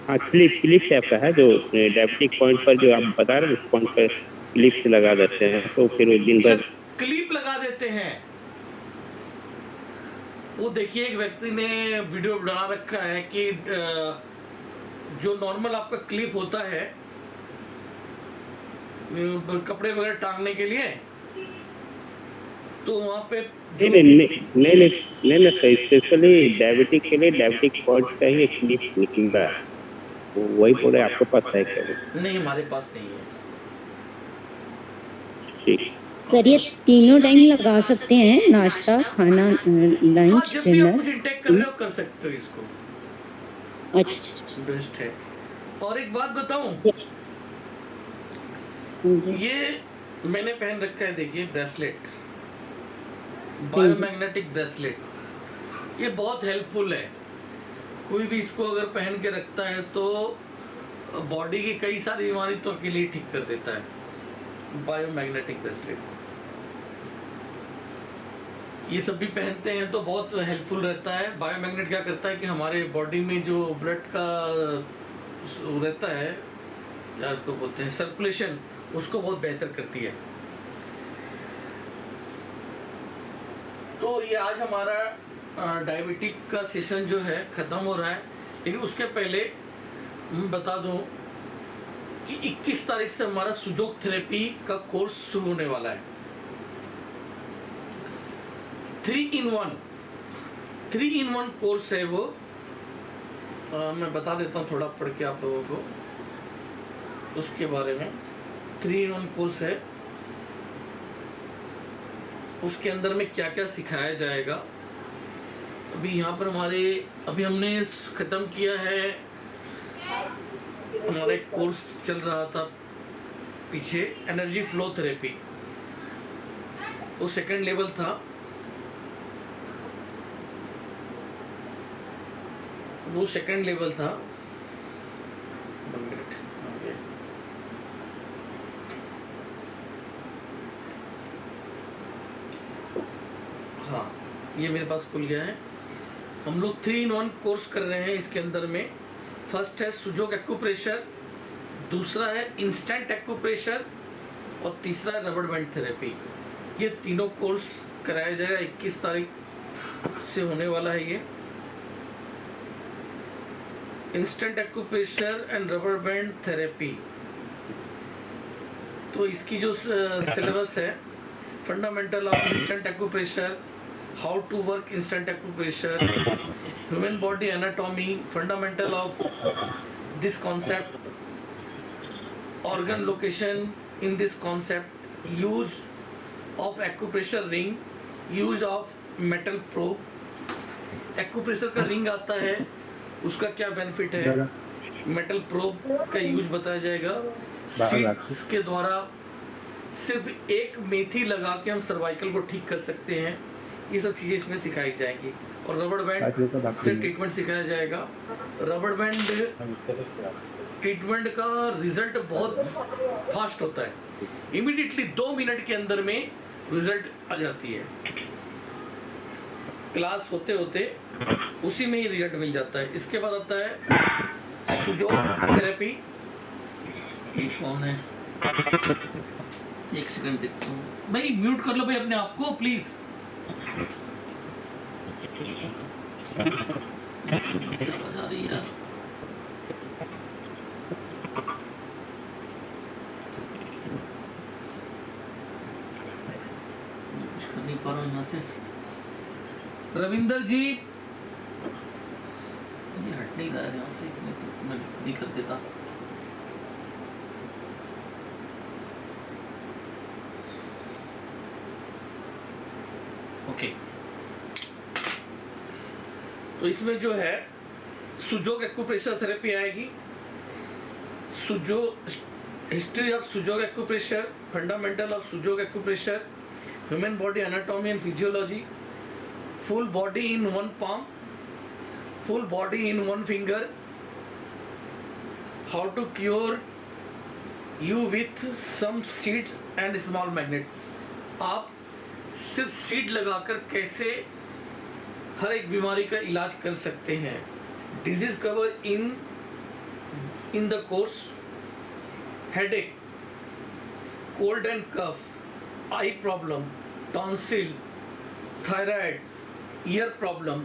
S5: हाँ, क्लिप टाइप का है, जो डायबिटिक पॉइंट पर जो आप बता रहे हैं, उस पॉइंट पर क्लिप से लगा देते हैं, तो फिर वो दिन भर
S1: क्लिप लगा देते हैं। वो देखिए, एक व्यक्ति ने वीडियो बना रखा है कि जो नॉर्मल आपका क्लिप होता है कपड़े वगैरह टांगने के लिए, तो वहां पे
S5: नहीं सर, स्पेशली डायबिटिक के लिए डायबिटिक पॉइंट का ही एक क्लिप निकल रहा है। वही बोले आपके पास है क्या वो?
S1: नहीं, हमारे पास नहीं है।
S5: ठीक।
S4: सर ये तीनों टाइम लगा सकते हैं, नाश्ता, खाना,
S1: हाँ,
S4: लंच,
S1: जब भी आप
S4: डिनर?
S1: कुछ इंटेक कर रहे हो कर सकते हो इसको,
S4: अच्छा
S1: बेस्ट है। और एक बात बताऊं,
S4: जी।
S1: ये मैंने पहन रखा है, देखिए ब्रेसलेट, बायोमैग्नेटिक ब्रेसलेट, ये बहुत हेल्पफुल है। कोई भी इसको अगर पहन के रखता है तो बॉडी की कई सारी बीमारी तो अकेले ही ठीक कर देता है। बायोमैग्नेटिक ब्रेसलेट ये सब भी पहनते हैं तो बहुत हेल्पफुल रहता है। बायोमैग्नेट क्या करता है कि हमारे बॉडी में जो ब्लड का रहता है, क्या उसको बोलते हैं, सर्कुलेशन, उसको बहुत बेहतर करती है। तो ये आज हमारा डायबिटिक का सेशन जो है ख़त्म हो रहा है, लेकिन उसके पहले मैं बता दूं कि 21 तारीख से हमारा सुजोग थेरेपी का कोर्स शुरू होने वाला है। 3 in 1 कोर्स है वो। मैं बता देता हूँ थोड़ा पढ़ के आप लोगों को उसके बारे में। 3 in 1 कोर्स है, उसके अंदर में क्या क्या सिखाया जाएगा। अभी यहाँ पर अभी हमने ख़त्म किया है, हमारा एक कोर्स चल रहा था पीछे, एनर्जी फ्लो थेरेपी, वो सेकंड लेवल था। वो सेकंड लेवल था। 1 मिनट, हाँ ये मेरे पास खुल गया है। हम लोग 3 in 1 कोर्स कर रहे हैं। इसके अंदर में फर्स्ट है सुजोग एक्यूप्रेशर, दूसरा है इंस्टेंट एक्यूप्रेशर और तीसरा है रबर बैंड थेरेपी। ये तीनों कोर्स कराया जाएगा, 21 तारीख से होने वाला है ये। Instant acupressure and rubber band therapy, तो इसकी जो सिलेबस है, fundamental of instant acupressure, how to work instant acupressure, human body anatomy, fundamental of this concept, organ location in this concept, use of acupressure ring, use of metal probe. Acupressure का ring आता है, उसका क्या benefit है, metal probe का use बताया जाएगा। इसके द्वारा सिर्फ एक मेथी लगा के हम सर्वाइकल को ठीक कर सकते हैं। ये सब चीजें इसमें सिखाई जाएंगी। और रबड़ बैंड से ट्रीटमेंट सिखाया जाएगा। रबड़ बैंड ट्रीटमेंट का रिजल्ट बहुत फास्ट होता है, इमीडिएटली 2 मिनट के अंदर में रिजल्ट आ जाती है। क्लास होते होते उसी में ही रिजल्ट मिल जाता है। इसके बाद आता है सुजोग थेरेपी। ये कौन है, एक सेकंड देखता हूँ भाई, म्यूट कर लो भाई अपने आप को प्लीज। आवाज आ रही है, कुछ कर नहीं पा रहा हूँ यहाँ से। रविंदर जी, ये हट नहीं रहा है यहाँ से, इसमें तो मैं नहीं कर देता। ओके, तो इसमें जो है सुजोग एक्यूप्रेशर थेरेपी आएगी। History of Su Jok acupressure, fundamental of Su Jok acupressure, human body anatomy and physiology, full body in 1 palm, full body in 1 finger, how to cure you with some seeds and small magnet। आप सिर्फ seed लगाकर कैसे हर एक बीमारी का इलाज कर सकते हैं। Disease cover in the course, headache, cold and cough, eye problem, tonsil, thyroid, ear problem,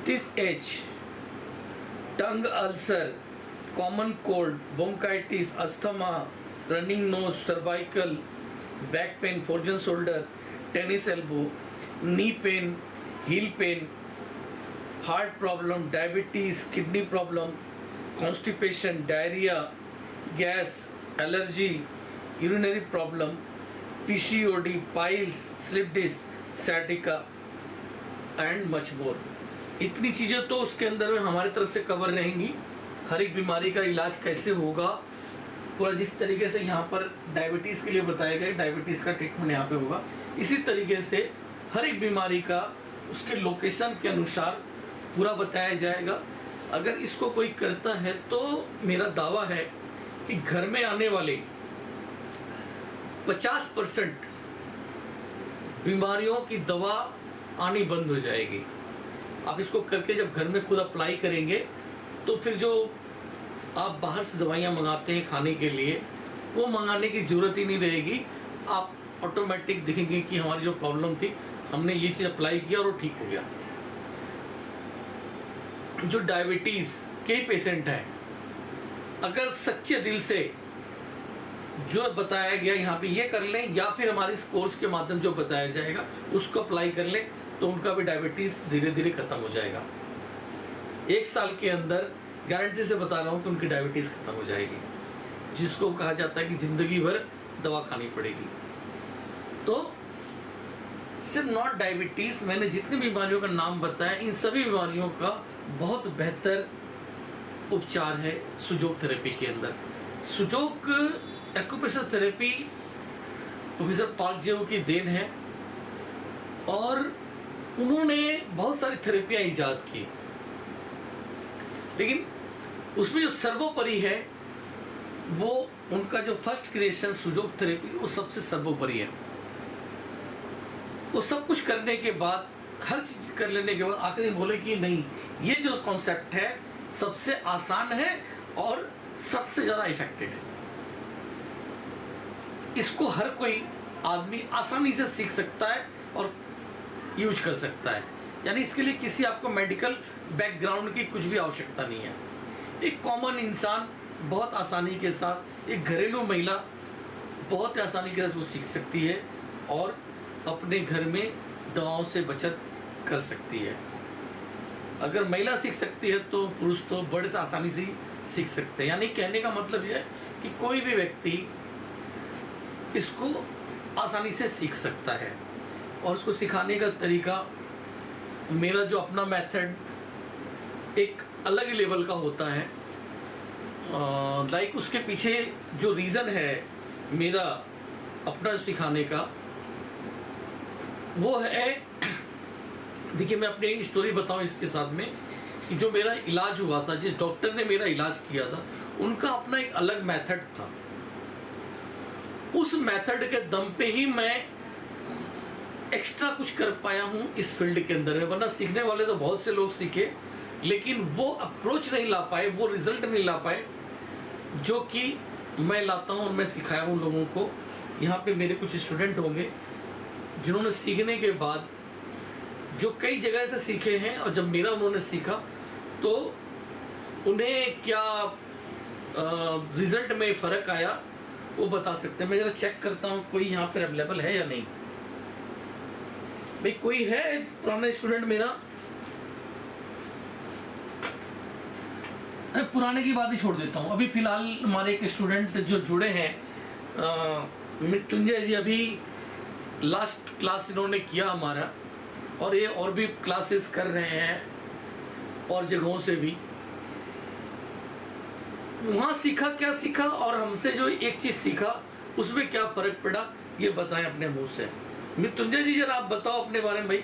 S1: teeth ache, tongue ulcer, common cold, bronchitis, asthma, running nose, cervical, back pain, frozen shoulder, tennis elbow, knee pain, heel pain, heart problem, diabetes, kidney problem, constipation, diarrhoea, gas, allergy, urinary problem, PCOD, piles, slip disc, sciatica and much more. इतनी चीज़ें तो उसके अंदर में हमारी तरफ से cover रहेंगी। हर एक बीमारी का इलाज कैसे होगा पूरा, जिस तरीके से यहाँ पर डायबिटीज़ के लिए बताया गया, डायबिटीज़ का ट्रीटमेंट यहाँ पे होगा, इसी तरीके से हर एक बीमारी का उसके लोकेशन के अनुसार पूरा बताया जाएगा। अगर इसको कोई करता है तो मेरा दावा है कि घर में आने वाले 50% बीमारियों की दवा आनी बंद हो जाएगी। आप इसको करके जब घर में खुद अप्लाई करेंगे तो फिर जो आप बाहर से दवाइयाँ मंगाते हैं खाने के लिए, वो मंगाने की ज़रूरत ही नहीं रहेगी। आप ऑटोमेटिक देखेंगे कि हमारी जो प्रॉब्लम थी, हमने ये चीज़ अप्लाई किया और वो ठीक हो गया। जो डायबिटीज़ के पेशेंट हैं, अगर सच्चे दिल से जो बताया गया यहाँ पे ये कर लें, या फिर हमारे इस कोर्स के माध्यम जो बताया जाएगा उसको अप्लाई कर लें, तो उनका भी डायबिटीज़ धीरे धीरे ख़त्म हो जाएगा। 1 साल के अंदर गारंटी से बता रहा हूँ कि उनकी डायबिटीज़ ख़त्म हो जाएगी, जिसको कहा जाता है कि ज़िंदगी भर दवा खानी पड़ेगी। तो सिर्फ नॉट डायबिटीज़, मैंने जितनी बीमारियों का नाम बताया, इन सभी बीमारियों का बहुत बेहतर उपचार है सुजोग थेरेपी के अंदर। सुजोग एक्यूप्रेशर थेरेपी प्रोफेसर पार्क जियो की देन है, और उन्होंने बहुत सारी थेरेपियाँ ईजाद की, लेकिन उसमें जो सर्वोपरि है वो उनका जो फर्स्ट क्रिएशन सुजोग थेरेपी, वो सबसे सर्वोपरि है। वो सब कुछ करने के बाद, हर चीज कर लेने के बाद आखिर में बोले कि नहीं, ये जो कॉन्सेप्ट है सबसे आसान है और सबसे ज़्यादा इफेक्टिव है। इसको हर कोई आदमी आसानी से सीख सकता है और यूज कर सकता है, यानी इसके लिए किसी आपको मेडिकल बैकग्राउंड की कुछ भी आवश्यकता नहीं है। एक कॉमन इंसान बहुत आसानी के साथ, एक घरेलू महिला बहुत आसानी के साथ वो सीख सकती है और अपने घर में दवाओं से बचत कर सकती है। अगर महिला सीख सकती है तो पुरुष तो बड़े से आसानी से सीख सकते हैं। यानी कहने का मतलब यह है कि कोई भी व्यक्ति इसको आसानी से सीख सकता है, और उसको सिखाने का तरीका, मेरा जो अपना मेथड एक अलग ही लेवल का होता है। लाइक उसके पीछे जो रीज़न है मेरा अपना सिखाने का, वो है, देखिए मैं अपनी स्टोरी बताऊं इसके साथ में, कि जो मेरा इलाज हुआ था, जिस डॉक्टर ने मेरा इलाज किया था, उनका अपना एक अलग मेथड था। उस मेथड के दम पे ही मैं एक्स्ट्रा कुछ कर पाया हूं इस फील्ड के अंदर है। वरना सीखने वाले तो बहुत से लोग सीखे, लेकिन वो अप्रोच नहीं ला पाए, वो रिजल्ट नहीं ला पाए जो कि मैं लाता हूं और मैं सिखाया हूं लोगों को। यहाँ पे मेरे कुछ स्टूडेंट होंगे जिन्होंने सीखने के बाद, जो कई जगह से सीखे हैं, और जब मेरा उन्होंने सीखा तो उन्हें क्या रिजल्ट में फ़र्क आया वो बता सकते हैं। मैं ज़रा चेक करता हूँ कोई यहाँ पर अवेलेबल है या नहीं। भाई कोई है पुराना स्टूडेंट मेरा? पुराने की बात ही छोड़ देता हूँ। अभी फिलहाल हमारे एक स्टूडेंट जो जुड़े हैं, मृत्युंजय जी, अभी लास्ट क्लास इन्होंने किया हमारा, और ये और भी क्लासेस कर रहे हैं और जगहों से भी। वहाँ सीखा क्या सीखा, और हमसे जो एक चीज़ सीखा उसमें क्या फ़र्क पड़ा, ये बताएं अपने मुंह से। मृत्युंजय जी जरा आप बताओ अपने बारे में भाई,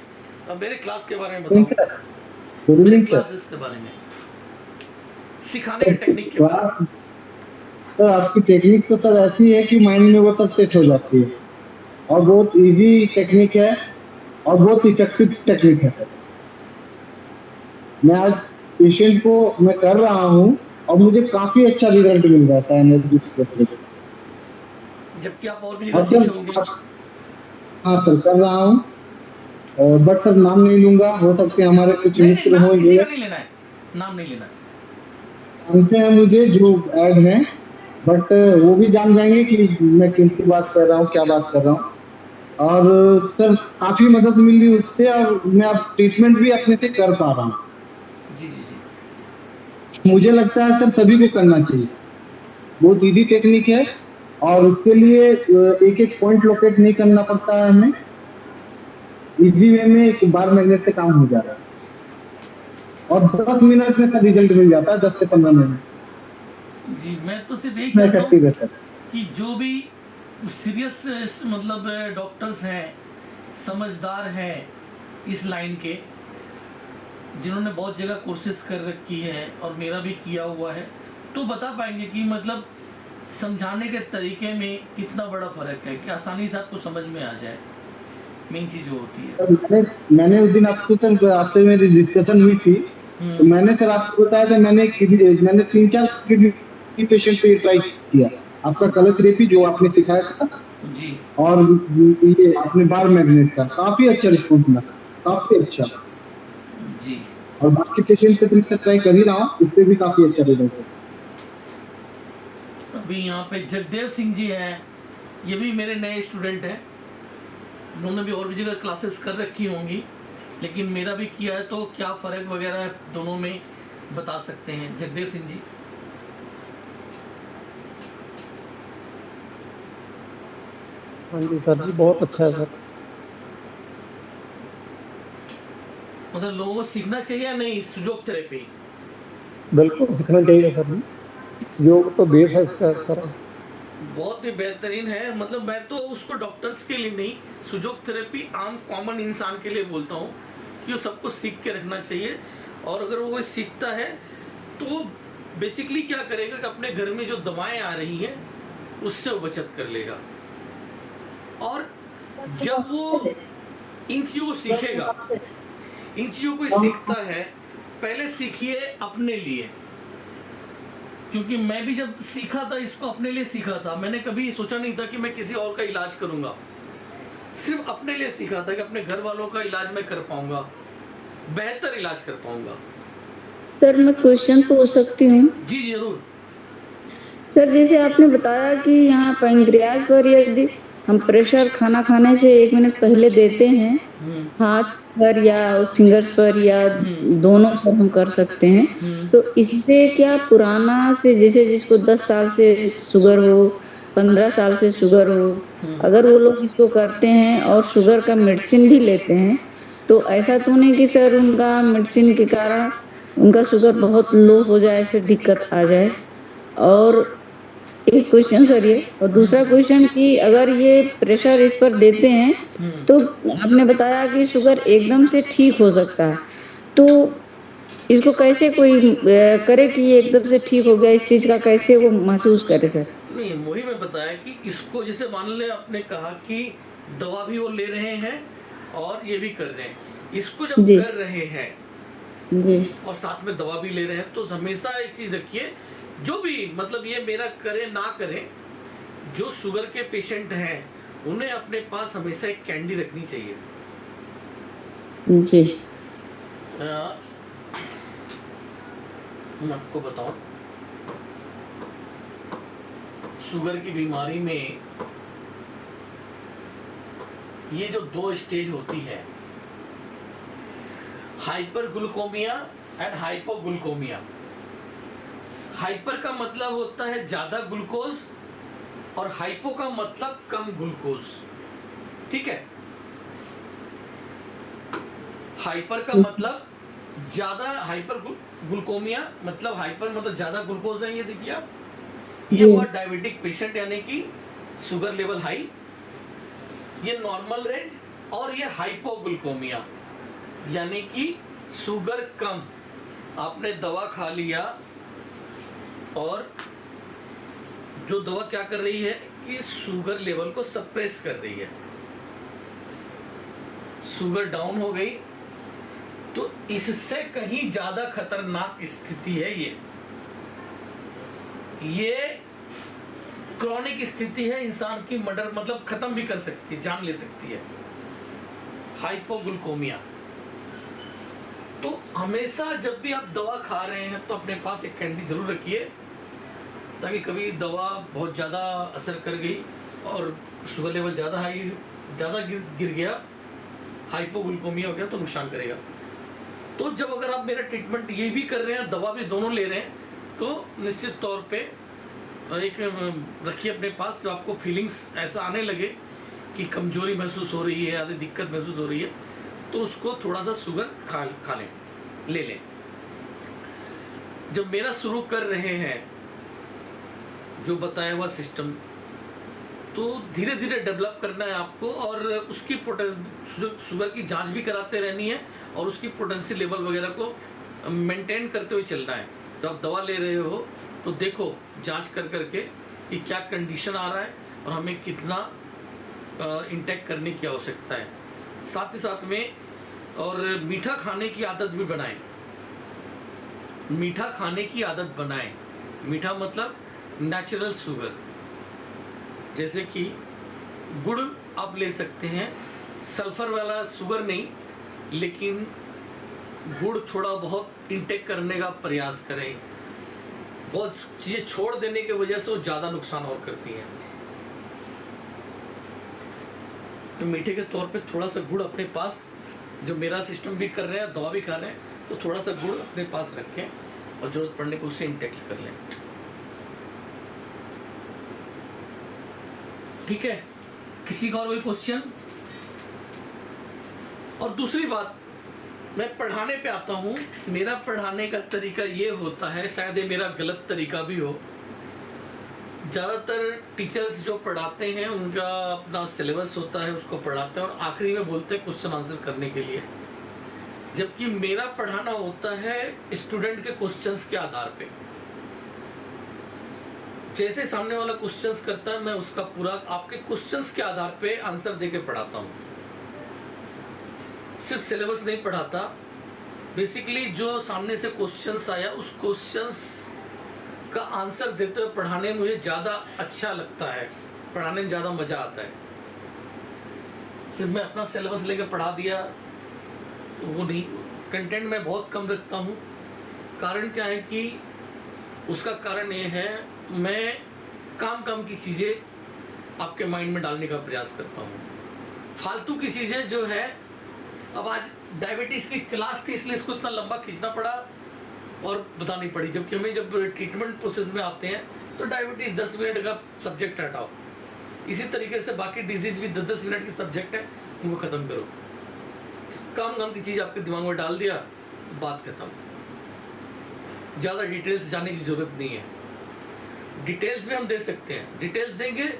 S1: अब मेरे क्लास के बारे में बताओ, मेरे क्लासेस के बारे में, सिखाने की टेक्निक के बारे में।
S7: तो आपकी टेक्निक तो सर ऐसी है कि माइंड में वो सब सेट हो जाती है, और बहुत इजी टेक्निक है और बहुत इफेक्टिव टेक्निक है। मैं आज पेशेंट को मैं कर रहा हूँ और मुझे काफी अच्छा रिजल्ट मिल जाता है एनर्जी के थ्रू।
S1: जबकि आप और भी जगह सीखे होंगे।
S7: हाँ सर, कर रहा हूँ, बट सर नाम नहीं लूंगा, हो सकते हैं हमारे कुछ मित्र हो, ये
S1: नहीं लेना है, नाम नहीं लेना है।
S7: जानते हैं मुझे जो ऐड हैं, बट वो भी जान जाएंगे कि मैं किनकी बात कर रहा हूँ, क्या बात कर रहा हूँ। और सर काफी मदद मिली उससे, और मैं अब ट्रीटमेंट भी अपने से कर पा रहा हूँ।
S1: जी जी जी।
S7: मुझे लगता है सर सभी को करना चाहिए, बहुत इजी टेक्निक है और उसके लिए एक एक पॉइंट लोकेट नहीं करना पड़ता है हमें, इजी वे में एक बार मैग्नेट से काम हो जा रहा है और 10 मिनट में सर रिजल्ट मिल जाता है, 10 से 15 मिनट
S1: जी, मैं तो सिर्फ यही
S7: में
S1: चाहता
S7: इफेक्टिव
S1: हूँ
S7: है सर।
S1: कि जो भी सीरियस मतलब डॉक्टर्स हैं, समझदार हैं इस लाइन के, जिन्होंने बहुत जगह कोर्सेज कर रखी है और मेरा भी किया हुआ है, तो बता पाएंगे कि मतलब समझाने के तरीके में कितना बड़ा फर्क है कि आसानी से आपको समझ में आ जाए। मेन चीज वो होती है।
S7: मैंने उस दिन आपको सर, आपसे मेरी डिस्कशन हुई थी तो मैंने सर आपको बताया था, मैंने 3-4 किडनी पेशेंट पे ट्राई किया, आपका कलर थेरेपी जो आपने सिखाया था
S1: जी
S7: और ये आपने बार मैग्नेट का, काफी अच्छा रिस्पॉन्स मिला, काफी अच्छा।
S1: जी,
S7: और बाकी पेशेंट पे तो मैं ट्राई कर ही रहा हूँ, उस पे भी काफी अच्छा रिजल्ट है।
S1: अभी यहाँ पे जगदेव सिंह जी हैं, ये भी मेरे नए स्टूडेंट हैं, उन्होंने भी और भी जगह क्लासेस कर रखी होंगी, लेकिन मेरा भी किया है, तो क्या फ़र्क वगैरह है दोनों में बता सकते हैं जगदेव सिंह जी।
S3: हाँ जी सर जी, बहुत अच्छा है सर।
S1: मतलब लोगों को सीखना चाहिए या नहीं सुजोग थेरेपी?
S3: बिल्कुल सीखना चाहिए सर जी, योग तो बेस है इसका सर।
S1: बहुत ही बेहतरीन है। मतलब मैं तो उसको डॉक्टर्स के लिए नहीं, सुजोग थेरेपी आम कॉमन इंसान के लिए बोलता हूँ कि वो सबको सीख के रखना चाहिए। और अगर वो सीखता है तो वो बेसिकली क्या करेगा कि अपने घर में जो दवाएं आ रही हैं उससे वो बचत कर लेगा। और जब वो इन चीज़ों को सीखेगा, इन चीज़ों को सीखता है, पहले सीखिए अपने लिए, क्योंकि मैं भी जब सीखा था इसको अपने लिए सीखा था, मैंने कभी सोचा नहीं था कि मैं किसी और का इलाज करूंगा, सिर्फ अपने लिए सीखा था कि अपने घर वालों का इलाज मैं कर पाऊंगा, बेहतर इलाज कर पाऊंगा।
S4: सर मैं क्वेश्चन पूछ सकती हूँ?
S1: जी जरूर।
S4: सर जैसे आपने बताया कि यहाँ पैंक्रियाज पर यदि हम प्रेशर खाना खाने से 1 मिनट पहले देते हैं, हाथ पर या फिंगर्स पर या दोनों पर हम कर सकते हैं, तो इससे क्या पुराना से, जैसे जिसको 10 साल से शुगर हो, 15 साल से शुगर हो, अगर वो लोग इसको करते हैं और शुगर का मेडिसिन भी लेते हैं, तो ऐसा तो नहीं कि सर उनका मेडिसिन के कारण उनका शुगर बहुत लो हो जाए, फिर दिक्कत आ जाए? और एक क्वेश्चन सर ये, और दूसरा क्वेश्चन कि अगर ये प्रेशर इस पर देते हैं तो आपने बताया कि शुगर एकदम से ठीक हो सकता है, तो इसको कैसे कोई करे कि ये एकदम से ठीक हो गया, इस चीज का कैसे वो महसूस करे सर?
S1: नहीं, वही मैं बताया कि इसको जैसे मान ले आपने कहा कि दवा भी वो ले रहे हैं और ये भी कर रहे हैं, इसको जब
S4: जी।
S1: कर रहे हैं
S4: जी
S1: और साथ में दवा भी ले रहे हैं, तो हमेशा एक चीज रखिए, जो भी मतलब ये मेरा करे ना करे, जो शुगर के पेशेंट हैं उन्हें अपने पास हमेशा एक कैंडी रखनी चाहिए।
S4: जी
S1: मैं आपको बताऊं, शुगर की बीमारी में ये जो 2 स्टेज होती है, हाइपर ग्लूकोमिया एंड हाइपोग्लूकोमिया। हाइपर का मतलब होता है ज्यादा ग्लूकोज और हाइपो का मतलब कम ग्लूकोज, ठीक है। हाइपर का मतलब ज्यादा, हाइपर ग्लूकोमिया मतलब हाइपर मतलब ज्यादा ग्लूकोज है, ये देखिए आप, ये हुआ डायबिटिक पेशेंट यानी कि शुगर लेवल हाई, ये नॉर्मल रेंज, और ये हाइपोग्लूकोमिया यानी कि शुगर कम, आपने दवा खा लिया और जो दवा क्या कर रही है कि शुगर लेवल को सप्रेस कर रही है, शुगर डाउन हो गई, तो इससे कहीं ज्यादा खतरनाक स्थिति है ये क्रॉनिक स्थिति है, इंसान की मर्डर मतलब खत्म भी कर सकती है, जान ले सकती है, हाइपोग्लूकोमिया। तो हमेशा जब भी आप दवा खा रहे हैं तो अपने पास एक कैंडी जरूर रखिए, ताकि कभी दवा बहुत ज़्यादा असर कर गई और शुगर लेवल ज़्यादा गिर गया, हाइपोग्लूकोमिया हो गया, तो नुकसान करेगा। तो जब अगर आप मेरा ट्रीटमेंट ये भी कर रहे हैं, दवा भी दोनों ले रहे हैं, तो निश्चित तौर पे एक रखिए अपने पास। जो आपको फीलिंग्स ऐसा आने लगे कि कमजोरी महसूस हो रही है, आदि दिक्कत महसूस हो रही है, तो उसको थोड़ा सा शुगर खा लें, ले लें। जब मेरा शुरू कर रहे हैं जो बताया हुआ सिस्टम, तो धीरे धीरे डेवलप करना है आपको, और उसकी शुगर की जांच भी कराते रहनी है, और उसकी पोटेंशियल लेवल वगैरह को मेंटेन करते हुए चलना है। जब आप दवा ले रहे हो तो देखो जांच कर करके कि क्या कंडीशन आ रहा है और हमें कितना इंटेक करने की आवश्यकता है। साथ ही साथ में और मीठा खाने की आदत भी बनाएं। मीठा खाने की आदत बनाएं। मीठा मतलब नेचुरल शुगर, जैसे कि गुड़ आप ले सकते हैं, सल्फर वाला शुगर नहीं, लेकिन गुड़ थोड़ा बहुत इंटेक करने का प्रयास करें। बहुत चीजें छोड़ देने की वजह से वो ज्यादा नुकसान और करती हैं। तो मीठे के तौर पे थोड़ा सा गुड़ अपने पास, जो मेरा सिस्टम भी कर रहे हैं, दवा भी खा रहे हैं, तो थोड़ा सा गुड़ अपने पास रखें और जरूरत पड़ने पर उसे इंटेक कर लें। ठीक है, किसी का और कोई क्वेश्चन? और दूसरी बात, मैं पढ़ाने पे आता हूँ। मेरा पढ़ाने का तरीका ये होता है, शायद ये मेरा गलत तरीका भी हो। ज़्यादातर टीचर्स जो पढ़ाते हैं उनका अपना सिलेबस होता है, उसको पढ़ाते हैं और आखिरी में बोलते हैं क्वेश्चन आंसर करने के लिए, जबकि मेरा पढ़ाना होता है स्टूडेंट के क्वेश्चंस के आधार पे। जैसे सामने वाला क्वेश्चंस करता है, मैं उसका पूरा आपके क्वेश्चंस के आधार पे आंसर देके पढ़ाता हूँ। सिर्फ सिलेबस नहीं पढ़ाता, बेसिकली जो सामने से क्वेश्चंस आया उस क्वेश्चंस का आंसर देते हुए पढ़ाने में मुझे ज़्यादा अच्छा लगता है, पढ़ाने में ज़्यादा मज़ा आता है। सिर्फ मैं अपना सिलेबस लेकर पढ़ा दिया तो वो नहीं, कंटेंट मैं बहुत कम रखता हूँ। कारण क्या है कि उसका कारण ये है, मैं काम की चीज़ें आपके माइंड में डालने का प्रयास करता हूँ। फालतू की चीज़ें जो है, अब आज डायबिटीज़ की क्लास थी इसलिए इसको इतना लंबा खींचना पड़ा और बतानी पड़ी, जबकि हमें जब ट्रीटमेंट प्रोसेस में आते हैं तो डायबिटीज़ 10 मिनट का सब्जेक्ट हटाओ। इसी तरीके से बाकी डिजीज भी 10-10 मिनट की सब्जेक्ट है, उनको ख़त्म करो। काम की चीज़ आपके दिमाग में डाल दिया, बात खत्म। ज़्यादा डिटेल्स जाने की ज़रूरत नहीं है। डिटेल्स में हम दे सकते हैं, डिटेल्स देंगे,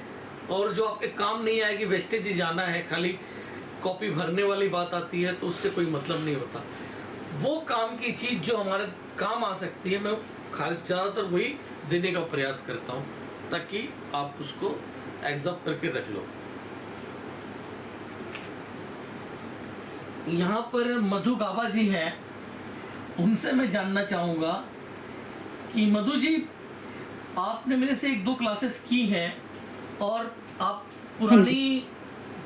S1: और जो आपके काम नहीं आएगी, वेस्टेज जाना है, खाली कॉपी भरने वाली बात आती है, तो उससे कोई मतलब नहीं होता। वो काम की चीज़ जो हमारे काम आ सकती है, मैं खास ज़्यादातर वही देने का प्रयास करता हूँ, ताकि आप उसको एग्जॉर्ब करके रख लो। यहाँ पर मधु गाबा जी हैं, उनसे मैं जानना चाहूँगा कि मधु जी, आपने मेरे से 1-2 क्लासेस की हैं और आप पुरानी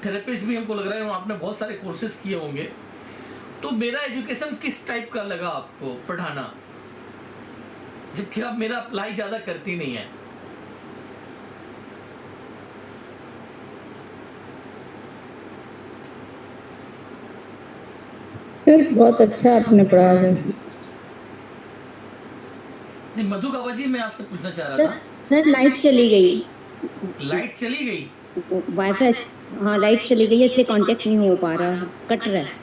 S1: थेरेपिस्ट भी हमको लग रहा है, आपने बहुत सारे कोर्सेज किए होंगे, तो मेरा एजुकेशन किस टाइप का लगा आपको पढ़ाना, जबकि आप मेरा अप्लाई ज़्यादा करती नहीं है?
S4: सर बहुत अच्छा आपने पढ़ाया सर।
S1: नहीं मधु गाबा जी, मैं आपसे पूछना चाह रहा था।
S8: सर लाइट चली गई,
S1: लाइट चली गई?
S8: वाईफाई, हाँ लाइट चली गई है, इसलिए कांटेक्ट नहीं हो पा रहा, कट रहा है।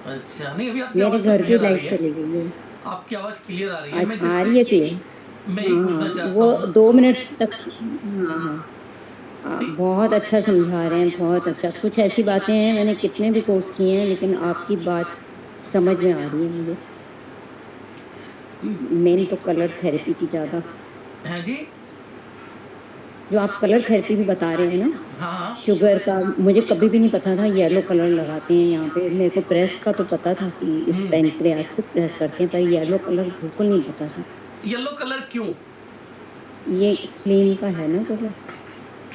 S1: अच्छा, नहीं अभी आपकी
S8: मेरे
S1: आवाज़
S8: घर की
S1: क्लियर आ
S8: लाइट
S1: रही है।
S8: चली गई है,
S1: आपकी आवाज़ क्लियर आ रही है।
S8: आज
S1: मैं
S8: आ रही है क्लियर।
S1: मैं यही पूछना चाहता
S8: वो
S1: हूँ।
S8: 2 मिनट तक, हाँ बहुत अच्छा समझा रहे हैं, बहुत अच्छा। कुछ ऐसी बातें हैं, मैंने कितने भी कोर्स किए हैं, लेकिन आपकी बात समझ में आ रही है मुझे। मेन तो कलर थेरेपी की ज़्यादा,
S1: हैं जी?
S8: जो आप कलर थेरेपी भी बता रहे हैं ना,
S1: हाँ,
S8: शुगर का, मुझे कभी भी नहीं पता था येलो कलर लगाते हैं यहाँ पे। मेरे को प्रेस का तो पता था कि इस पैनक्रियाज पे प्रेस करते हैं, पर येलो कलर बिल्कुल नहीं पता था।
S1: येलो कलर क्यों?
S8: ये स्प्लीन का है ना कलर,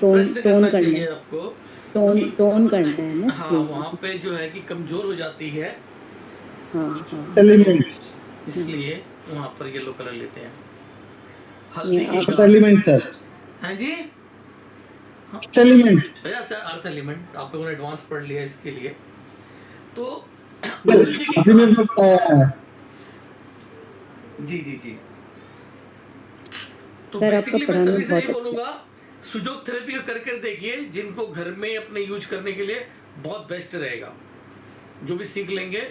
S8: टोन
S1: प्रश्न
S8: टोन
S1: करना
S8: करना
S1: चाहिए
S8: है,
S1: आपको।
S8: टोन करना है ना
S1: हाँ,
S8: स्प्लीन।
S1: वहाँ पे जो है कि कमजोर हो जाती है,
S8: हाँ
S7: एलिमेंट,
S1: इसलिए वहाँ पर येलो कलर लेते हैं।
S8: ये
S1: हल्दी की
S8: आप
S7: एलिमेंट सर,
S1: हैं जी?
S7: एलिमेंट
S1: भैया सर, अर्थ एलिमेंट आप लोगों ने एडवांस पढ़ लिया इसके लिए। तो हल्दी की
S7: अभी मेरे को बताया है।
S1: जी जी जी। तो
S8: सर, आपका
S1: बेसिकली मैं
S8: पढ़ाना
S1: सभी से यही
S8: बहुत अच्छा।
S1: बोलूंगा, सुजोग थेरेपी का करके देखिए, जिनको घर में अपने यूज करने के लिए बहुत बेस्ट रहेगा। जो भी सीख लेंगे,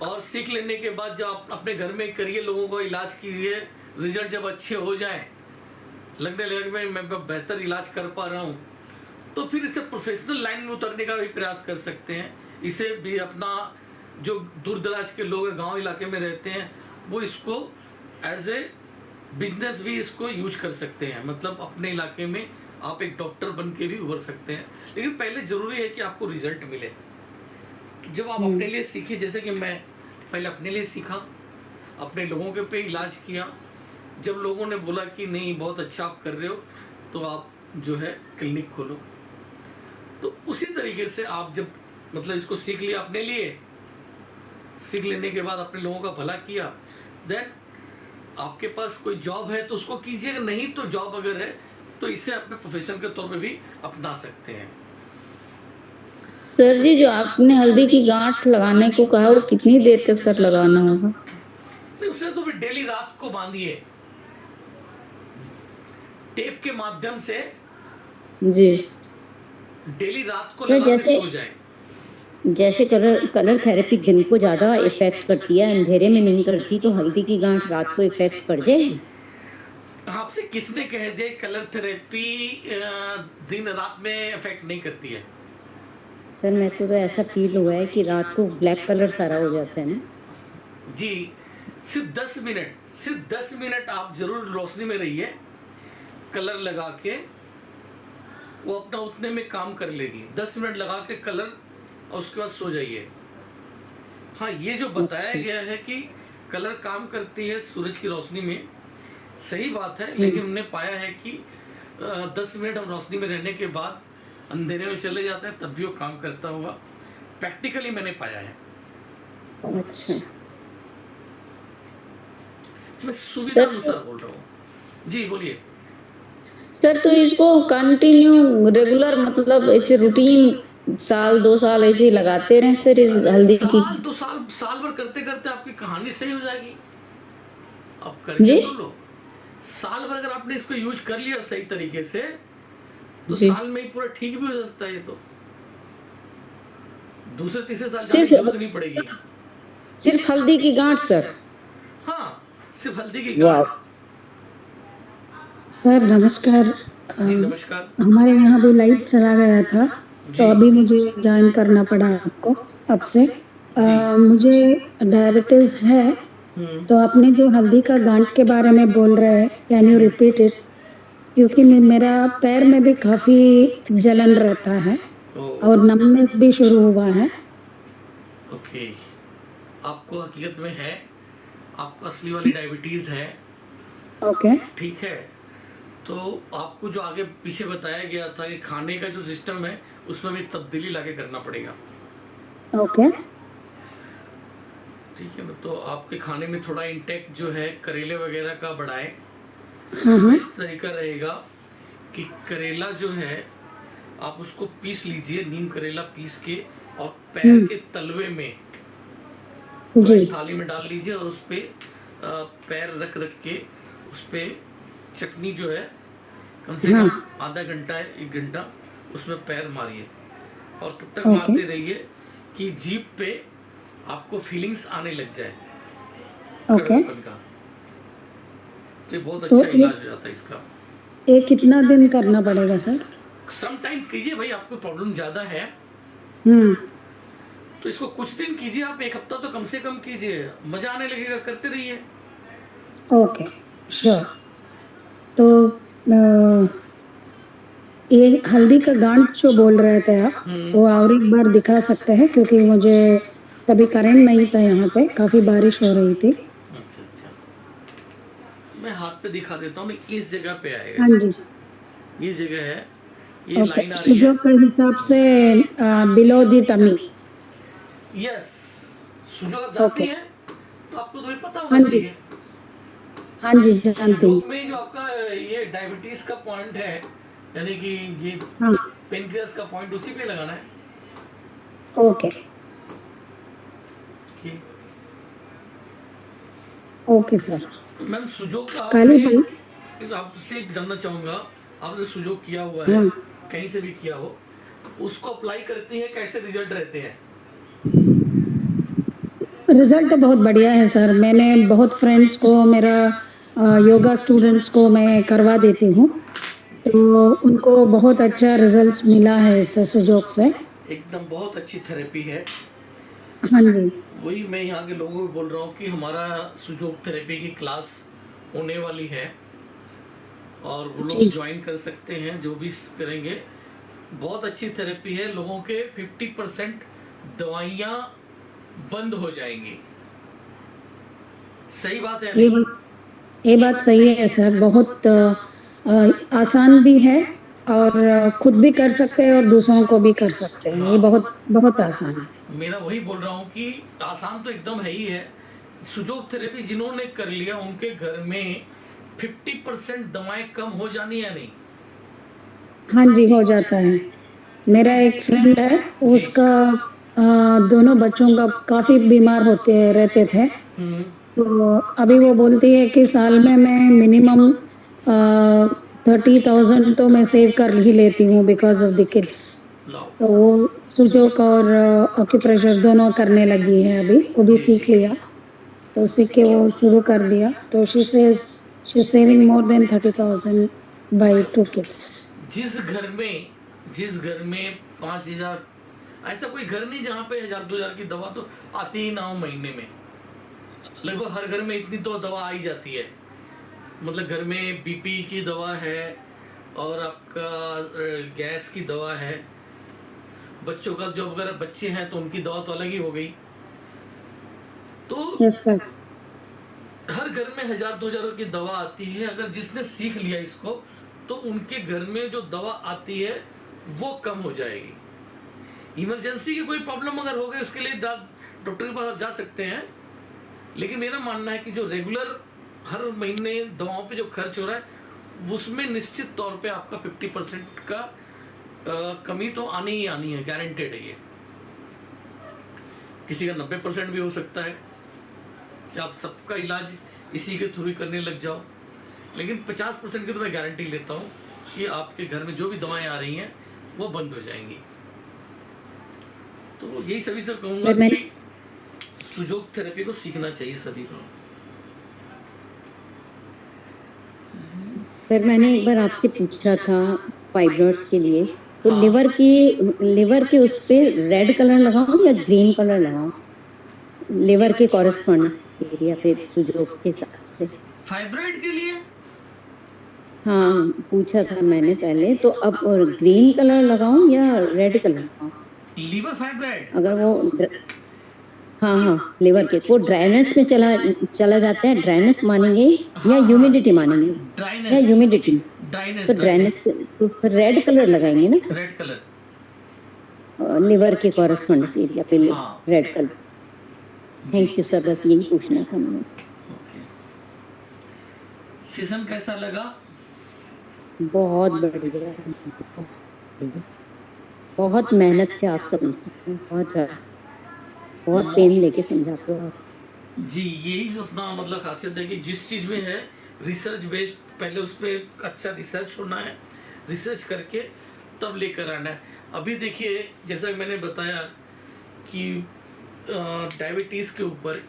S1: और सीख लेने के बाद जब आप अपने घर में करिए, लोगों को इलाज कीजिए, रिजल्ट जब अच्छे हो जाए, लगने लगे मैं बेहतर इलाज कर पा रहा हूँ, तो फिर इसे प्रोफेशनल लाइन में उतरने का भी प्रयास कर सकते हैं। इसे भी अपना, जो दूर दराज के लोग गांव इलाके में रहते हैं, वो इसको एज ए बिजनेस भी इसको यूज कर सकते हैं। मतलब अपने इलाके में आप एक डॉक्टर बन के भी उभर सकते हैं, लेकिन पहले जरूरी है कि आपको रिजल्ट मिले। जब आप अपने लिए सीखिए, जैसे कि मैं पहले अपने लिए सीखा, अपने लोगों के पे इलाज किया, जब लोगों ने बोला कि नहीं बहुत अच्छा आप कर रहे हो, तो आप जो है क्लिनिक खोलो। तो उसी तरीके से आप जब मतलब इसको सीख लिया अपने लिए, सीख लेने के बाद अपने लोगों का भला किया, देन आपके पास कोई जॉब है तो उसको कीजिएगा, नहीं तो जॉब अगर है तो इसे अपने प्रोफेशन के तौर पे भी अपना सकते हैं।
S4: सर जी, जो आपने हल्दी की गांठ लगाने को कहा, वो कितनी देर तक सर लगाना होगा?
S1: फिर उसे तो फिर डेली रात को बांधिए टेप के माध्यम से,
S4: जी।
S1: डेली रात को
S8: सर,
S1: लगा के
S8: जैसे
S1: सो जाए।
S8: जैसे कलर थेरेपी दिन को ज्यादा इफेक्ट करती है, अंधेरे में नहीं करती, तो हल्दी की गांठ रात को इफेक्ट कर जाएगी?
S1: आपसे किसने कह दिया कलर थेरेपी दिन रात में इफेक्ट नहीं करती है?
S8: सर, मेरे को तो ऐसा फील हुआ है कि रात को ब्लैक कलर सारा हो जाता है ना।
S1: जी, सिर्फ 10 मिनट आप जरूर रोशनी में रहिए, कलर लगा के, वो अपना उतने में काम कर लेगी। 10 मिनट लगा के कलर, और उसके बाद सो जाइए। हाँ, ये जो बताया गया है कि कलर काम करती है सूरज की रोशनी में, सही बात है, लेकिन हमने पाया है कि 10 मिनट हम रोशनी में रहने के बाद अंधेरे में चले जाते हैं, तब भी वो काम करता हुआ प्रैक्टिकली मैंने पाया है।
S8: अच्छा,
S1: मैं सुविधा अनुसार बोल रहा हूँ। जी बोलिए।
S4: सर, तो इसको कंटिन्यू रेगुलर, मतलब ऐसे रूटीन साल 2 साल ऐसे ही लगाते रहे सर इस हल्दी की?
S1: साल 2 साल, साल भर करते करते आपकी कहानी सही हो जाएगी। आप करके
S4: जी?
S1: तो लो, साल भर अगर आपने इसको यूज कर लिया सही तरीके से, तो
S4: जी।
S1: साल में ही पूरा ठीक भी हो सकता है। ये तो दूसरे तीसरे साल जाने की
S4: सिर्फ
S1: जरूरत नहीं पड़ेगी।
S4: सिर्फ हल्दी की गांठ सर?
S1: हाँ, सिर्फ हल्दी की
S4: वाह।
S1: गांठ।
S2: सर नमस्कार।
S1: जी नमस्कार।
S2: हमारे यहाँ भी लाइट चला गया था,
S1: जी।
S2: तो अभी मुझे ज्वाइन करना पड़ा आपको अब से। मुझे डायबिटीज है, तो आपने जो हल्दी का गांठ के बारे में बोल रहे हैं, कैन यू रिपीट इट? क्योंकि मेरा पैर में भी काफी जलन रहता है और नमनेस भी शुरू हुआ है।
S1: ओके, आपको हकीकत में है, आपको असली वाली डायबिटीज है।
S2: ओके।
S1: ठीक है, तो आपको जो आगे पीछे बताया गया था कि खाने का जो सिस्टम है, उसमें भी तब्दीली लाके करना पड़ेगा।
S2: ओके।
S1: ठीक है ना, तो आपके खाने में थोड़ा इंटेक जो है करेले वगैरह का बढ़ाएं। इस तरीका रहेगा कि करेला जो है आप उसको पीस लीजिए, नीम करेला पीस के, और पैर के तलवे में
S2: जी।
S1: थाली में डाल लीजिए, और उस पे पैर रख रख के उस पे चटनी जो है कम से कम आधा घंटा 1 घंटा उसमें पैर मारिए, और तब तक मारते रहिए कि जीभ पे आपको फीलिंग्स आने लग जाए कड़वापन का। तो बहुत अच्छा इलाज हो जाता है इसका।
S2: ये कितना दिन करना पड़ेगा सर?
S1: सम टाइम कीजिए भाई, आपको प्रॉब्लम ज्यादा है तो इसको कुछ दिन कीजिए, आप 1 हफ्ता तो कम से कम कीजिए, मजा आने लगेगा, करते रहिए।
S2: Okay, sure. तो ये हल्दी का गांठ जो बोल रहे थे आप, वो और एक बार दिखा सकते हैं? क्योंकि मुझे तभी करंट नहीं था, यहाँ पे काफी बारिश हो रही थी।
S1: अच्छा, मैं हाथ पे दिखा देता हूँ, इस जगह पे आएगा।
S2: हाँ जी।
S1: ये जगह है, ये लाइन आ रही है।
S2: सुजोग के हिसाब से बिलो दी टमी।
S1: यस, सुजोग जानती है तो आपको तो पता होना
S2: हाँ जी।
S1: चाहिए।
S2: हाँ जी, जानती हूँ।
S1: सुजोग में जो आपका ये डायबिटीज का पॉइंट है, यानी कि ये पेनक्रियास का पॉइंट, उसी पे लगाना है।
S2: ओके।
S1: ठीक।
S9: Okay sir.
S1: मैम सुजोग का
S9: काली
S1: आपसे जानना चाहूंगा, आपने सुजोग किया हुआ है, कहीं से भी किया हो, उसको अप्लाई करती है, कैसे रिजल्ट रहते हैं?
S9: रिजल्ट तो बहुत बढ़िया है सर। मैंने बहुत फ्रेंड्स को, मेरा योगा स्टूडेंट्स को मैं करवा देती हूँ, तो उनको बहुत अच्छा रिजल्ट्स मिला है इस सुजोग से।
S1: एकदम बहुत अच्छी थेरेपी है।
S9: हाँ जी।
S1: वही मैं यहाँ के लोगों को बोल रहा हूँ कि हमारा सुजोग थेरेपी की क्लास होने वाली है और वो लोग ज्वाइन कर सकते हैं, जो भी करेंगे। बहुत अच्छी थेरेपी है, लोगों के 50% दवाइयाँ बंद हो जाएंगी। सही बात है?
S9: ये बात सही है सर। बहुत आसान भी है और खुद भी कर सकते हैं और दूसरों को भी कर सकते हैं। ये बहुत बहुत आसान है।
S1: मेरा वही बोल रहा हूँ कि आसान तो एकदम है ही है। सुजोग थेरेपी जिन्होंने कर लिया उनके घर में 50% दवाएं कम हो जानी या नहीं?
S9: हाँ जी, हो जाता है। मेरा एक फ्रेंड है, उसका दोनों बच्चों का काफ़ी बीमार होते रहते थे, तो अभी वो बोलती है कि साल में मैं मिनिमम 30,000 तो मैं सेव कर ही लेती हूँ बिकॉज ऑफ द किड्स। तो वो सुजोग और ऑक्यूप्रेशर दोनों करने लगी है अभी, वो भी सीख लिया, तो सीख के वो शुरू कर दिया। तो she says she is saving more than 30,000 by 2 kids.
S1: जिस घर में 5,000, ऐसा कोई घर नहीं जहाँ पे 1,000-2,000 की दवा तो आती ही ना हो महीने में। लगभग हर घर में इतनी तो दवा आई जाती है। मतलब घर में बीपी की दवा है और आपका गैस की दवा है, बच्चों का जो अगर बच्चे हैं तो उनकी दवा तो अलग ही हो गई। तो
S9: यस सर।
S1: हर घर में 1,000-2,000 की दवा आती है। अगर जिसने सीख लिया इसको तो उनके घर में जो दवा आती है वो कम हो जाएगी। इमरजेंसी की कोई प्रॉब्लम अगर हो गई उसके लिए डॉक्टर के पास आप जा सकते हैं, लेकिन मेरा मानना है कि जो रेगुलर हर महीने दवाओं पे जो खर्च हो रहा है उसमें निश्चित तौर पे आपका 50% का कमी तो आनी ही आनी है, गारंटेड है ये। किसी का 90% भी हो सकता है कि आप सबका इलाज इसी के थ्रू ही करने लग जाओ, लेकिन 50% की तो मैं गारंटी लेता हूँ कि आपके घर में जो भी दवाएं आ रही हैं वो बंद हो जाएंगी। तो यही सभी से कहूँगा कि सुजोग थेरेपी को सीखना चाहिए सभी को।
S8: सर मैंने एक बार आपसे पूछा था फाइब्रॉइड्स के लिए, तो लिवर के उस पे रेड कलर लगाऊं या ग्रीन कलर लगाऊं, लिवर के कॉरेस्पॉन्डेंस या फिर सुजोग के हिसाब से?
S1: फाइब्रॉइड के लिए
S8: हाँ पूछा था मैंने पहले, तो अब और ग्रीन कलर लगाऊं या रेड कलर लगाऊं?
S1: लीवर फाइब्रॉइड
S8: अगर वो हाँ लिवर के वो ड्राइनेस में चला जाता है, ड्राइनेस मानेंगे या ह्यूमिडिटी मानेंगे? या ह्यूमिडिटी, तो ड्राइनेस तो फिर रेड कलर लगाएंगे ना,
S1: रेड कलर
S8: लिवर के कॉरेस्पॉन्डेंस एरिया पे red colour. Thank you sir, बस यही पूछना था मुझे।
S1: सेशन कैसा लगा?
S8: बहुत बढ़िया, बहुत मेहनत से आप समझाते हैं, बहुत पेन लेके समझाते हो आप।
S1: जी यही अपना मतलब खासियत है कि जिस चीज में है रिसर्च बेस्ड, पहले उस पर अच्छा रिसर्च होना है, रिसर्च करके तब लेकर आना है। अभी देखिए जैसा मैंने बताया कि डायबिटीज के ऊपर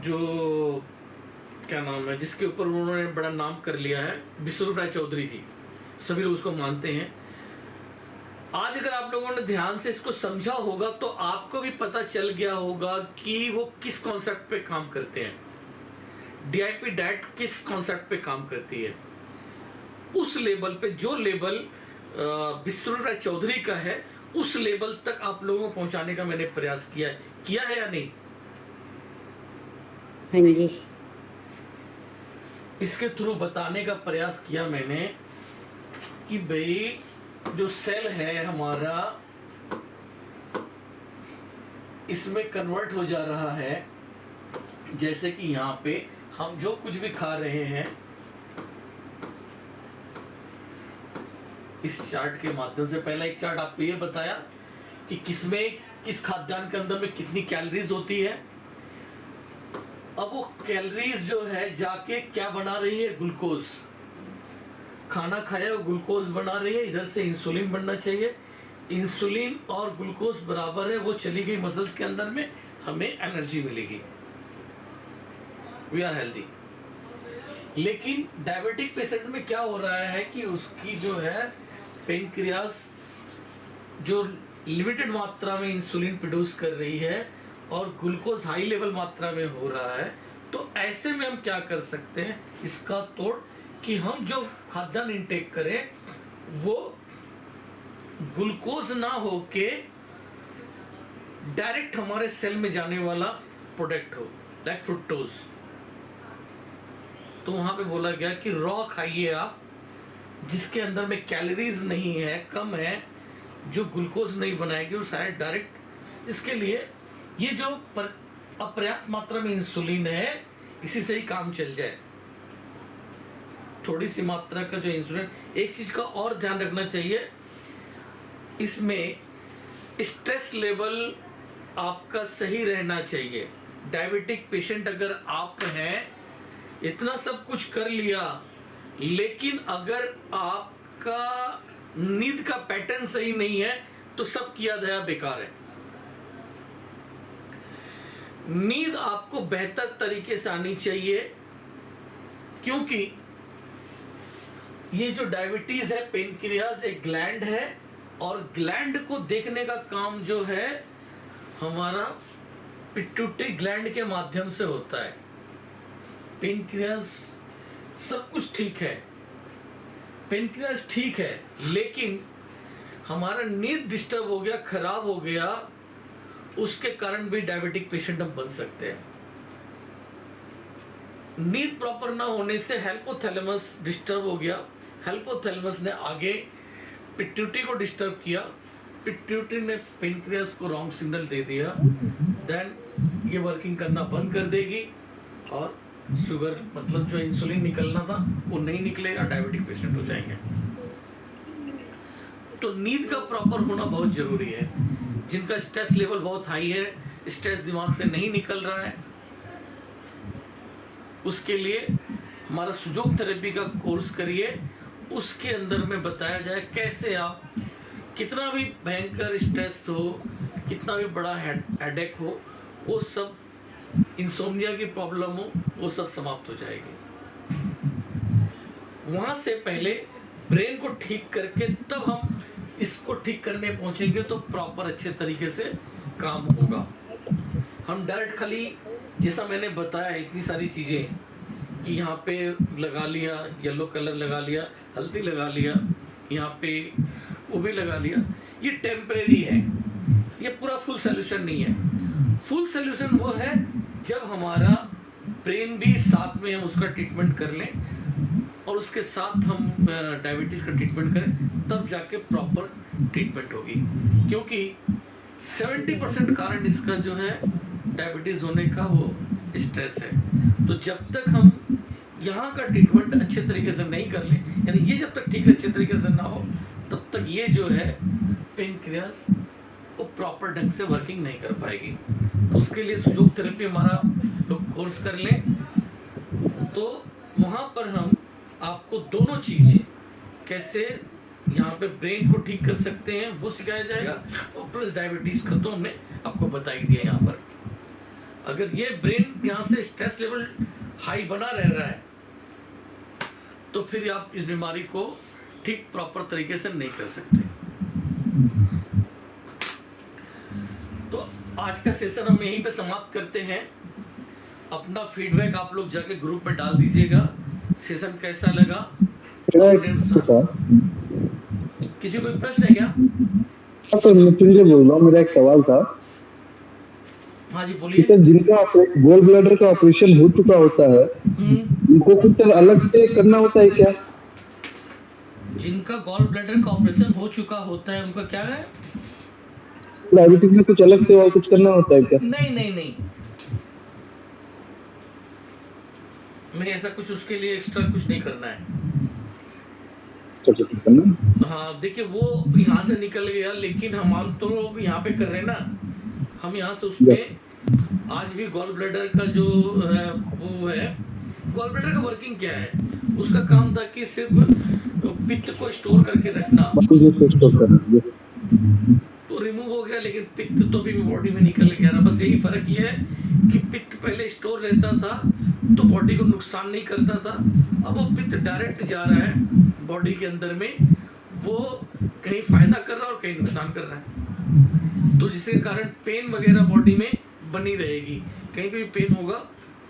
S1: जो क्या नाम है जिसके ऊपर उन्होंने बड़ा नाम कर लिया है, विश्वरूप राय चौधरी जी, सभी लोग उसको मानते हैं। आज अगर आप लोगों ने ध्यान से इसको समझा होगा तो आपको भी पता चल गया होगा कि वो किस कॉन्सेप्ट पे काम करते हैं, डीआईपी डाइट किस कॉन्सेप्ट पे काम करती है। उस लेवल पे जो लेवल विश्वरूप राय चौधरी का है उस लेवल तक आप लोगों को पहुंचाने का मैंने प्रयास किया है या नहीं?
S8: हाँ जी।
S1: इसके थ्रू बताने का प्रयास किया मैंने कि भाई जो सेल है हमारा इसमें कन्वर्ट हो जा रहा है, जैसे कि यहाँ पे हम जो कुछ भी खा रहे हैं इस चार्ट के माध्यम से। पहला एक चार्ट आपको ये बताया कि किस खाद्यान्न के अंदर में कितनी कैलोरीज होती है, अब वो कैलोरीज जो है जाके क्या बना रही है, ग्लूकोज। खाना खाया वो ग्लूकोज बना रही है, इधर से इंसुलिन बनना चाहिए, इंसुलिन और ग्लूकोज बराबर है, वो चली गई मसल्स के अंदर में, हमें एनर्जी मिलेगी, वी आर हेल्दी। लेकिन डायबिटिक पेशेंट में क्या हो रहा है कि उसकी जो है पेनक्रियास जो लिमिटेड मात्रा में इंसुलिन प्रोड्यूस कर रही है और ग्लूकोज हाई लेवल मात्रा में हो रहा है। तो ऐसे में हम क्या कर सकते हैं इसका तोड़, कि हम जो खाद्यान्न इंटेक करें वो ग्लूकोज ना होके डायरेक्ट हमारे सेल में जाने वाला प्रोडक्ट हो, लाइक फ्रुक्टोज। तो वहां पे बोला गया कि रॉ खाइए आप, जिसके अंदर में कैलोरीज नहीं है, कम है, जो ग्लूकोज नहीं बनाएगी, वो शायद डायरेक्ट, इसके लिए ये जो अपर्याप्त मात्रा में इंसुलिन है इसी से ही काम चल जाए। थोड़ी सी मात्रा का जो इंसुलिन, एक चीज का और ध्यान रखना चाहिए, इसमें स्ट्रेस लेवल आपका सही रहना चाहिए। डायबिटिक पेशेंट अगर आप हैं, इतना सब कुछ कर लिया, लेकिन अगर आपका नींद का पैटर्न सही नहीं है तो सब किया धया बेकार है। नींद आपको बेहतर तरीके से आनी चाहिए, क्योंकि ये जो डायबिटीज है, पेनक्रियाज एक ग्लैंड है, और ग्लैंड को देखने का काम जो है हमारा पिट्यूटरी ग्लैंड के माध्यम से होता है। पेनक्रियाज सब कुछ ठीक है, पेनक्रियाज ठीक है, लेकिन हमारा नींद डिस्टर्ब हो गया, खराब हो गया, उसके कारण भी डायबिटिक पेशेंट हम बन सकते हैं। नींद प्रॉपर ना होने से हाइपोथैलेमस डिस्टर्ब हो गया, हाइपोथैलेमस ने आगे पिट्यूटरी को डिस्टर्ब किया, पिट्यूटरी ने पेनक्रियाज को रॉन्ग सिग्नल दे दिया, देन ये वर्किंग करना बंद कर देगी और शुगर, मतलब जो इंसुलिन निकलना था वो नहीं निकलेगा, डायबिटिक पेशेंट हो जाएंगे। तो नींद का प्रॉपर होना बहुत जरूरी है। जिनका स्ट्रेस लेवल बहुत हाई है, स्ट्रेस दिमाग से नहीं निकल रहा है, उसके लिए हमारा सुजोग थेरेपी का कोर्स करिए। उसके अंदर में बताया जाए कैसे आप, कितना भी भयंकर स्ट्रेस हो, कितना भी बड़ा हेडेक हो, वो सब, इंसोम्निया की प्रॉब्लम हो, वो सब समाप्त हो जाएगी। वहां से पहले ब्रेन को ठीक करके तब हम इसको ठीक करने पहुंचेंगे तो प्रॉपर अच्छे तरीके से काम होगा। हम डायरेक्ट खाली, जैसा मैंने बताया, इतनी सारी चीजें कि यहाँ पे लगा लिया, येलो कलर लगा लिया, हल्दी लगा लिया, यहाँ पे वो भी लगा लिया, ये टेम्परेरी है, ये पूरा फुल सोल्यूशन नहीं है। फुल सोल्यूशन वो है जब हमारा ब्रेन भी साथ में हम उसका ट्रीटमेंट कर लें और उसके साथ हम डायबिटीज का ट्रीटमेंट करें, तब जाके प्रॉपर ट्रीटमेंट होगी। क्योंकि 70% कारण इसका जो है डायबिटीज होने का वो स्ट्रेस है। तो जब तक हम यहाँ का ट्रीटमेंट अच्छे तरीके से नहीं कर लें, यानी ये जब तक ठीक अच्छे तरीके से ना हो, तब तक ये जो है पेनक्रियास वो प्रॉपर ढंग से वर्किंग नहीं कर पाएगी। तो उसके लिए सुजोग थेरेपी हमारा लोग कोर्स कर लें, तो वहाँ पर हम आपको दोनों चीज कैसे यहाँ पे ब्रेन को ठीक कर सकते हैं वो सिखाया जाएगा, और प्लस डायबिटीज का तो हमने आपको बता ही दिया। यहाँ पर अगर ये ब्रेन यहाँ से स्ट्रेस लेवल हाई बना रह रहा है तो फिर आप इस बीमारी को ठीक प्रॉपर तरीके से नहीं कर सकते। तो आज का सेशन हम यहीं पे समाप्त करते हैं। अपना फीडबैक आप लोग जाके ग्रुप में डाल दीजिएगा, सेशन कैसा लगा। किसी को प्रश्न है क्या?
S7: तो मृत्युंजय बोल रहा हूँ, मेरा एक सवाल था।
S1: हाँ जी बोलिए।
S7: तो जिनका गोल ब्लैडर का ऑपरेशन हो चुका होता है, उनको कुछ अलग से करना होता है क्या?
S1: जिनका गॉल ब्लैडर का ऑपरेशन हो चुका होता है उनका क्या है?
S7: डायबिटीज में कुछ अलग से और कुछ करना होता है क्या?
S1: नहीं नहीं नहीं, मैं ऐसा कुछ उसके लिए एक्स्ट्रा कुछ नहीं करना है। हाँ देखिए, वो यहाँ से निकल गया, लेकिन हम तो यहाँ पे कर रहे हैं ना, हम यहाँ से उसमें आज भी गॉल ब्लैडर का जो वो है, गॉल ब्लैडर का वर्किंग क्या है, उसका काम था कि सिर्फ पित्त को स्टोर करके रखना, तो रिमूव हो गया, लेकिन पित्त तो भी बॉडी में निकल के आ रहा। बस यही फर्क ये है कि पित्त पहले स्टोर रहता था तो बॉडी को नुकसान नहीं करता था, अब वो पित्त डायरेक्ट जा रहा है बॉडी के अंदर में, वो कहीं फायदा कर रहा है और कहीं नुकसान कर रहा है, तो जिसके कारण पेन वगैरह बॉडी में बनी रहेगी। कहीं पे भी पेन होगा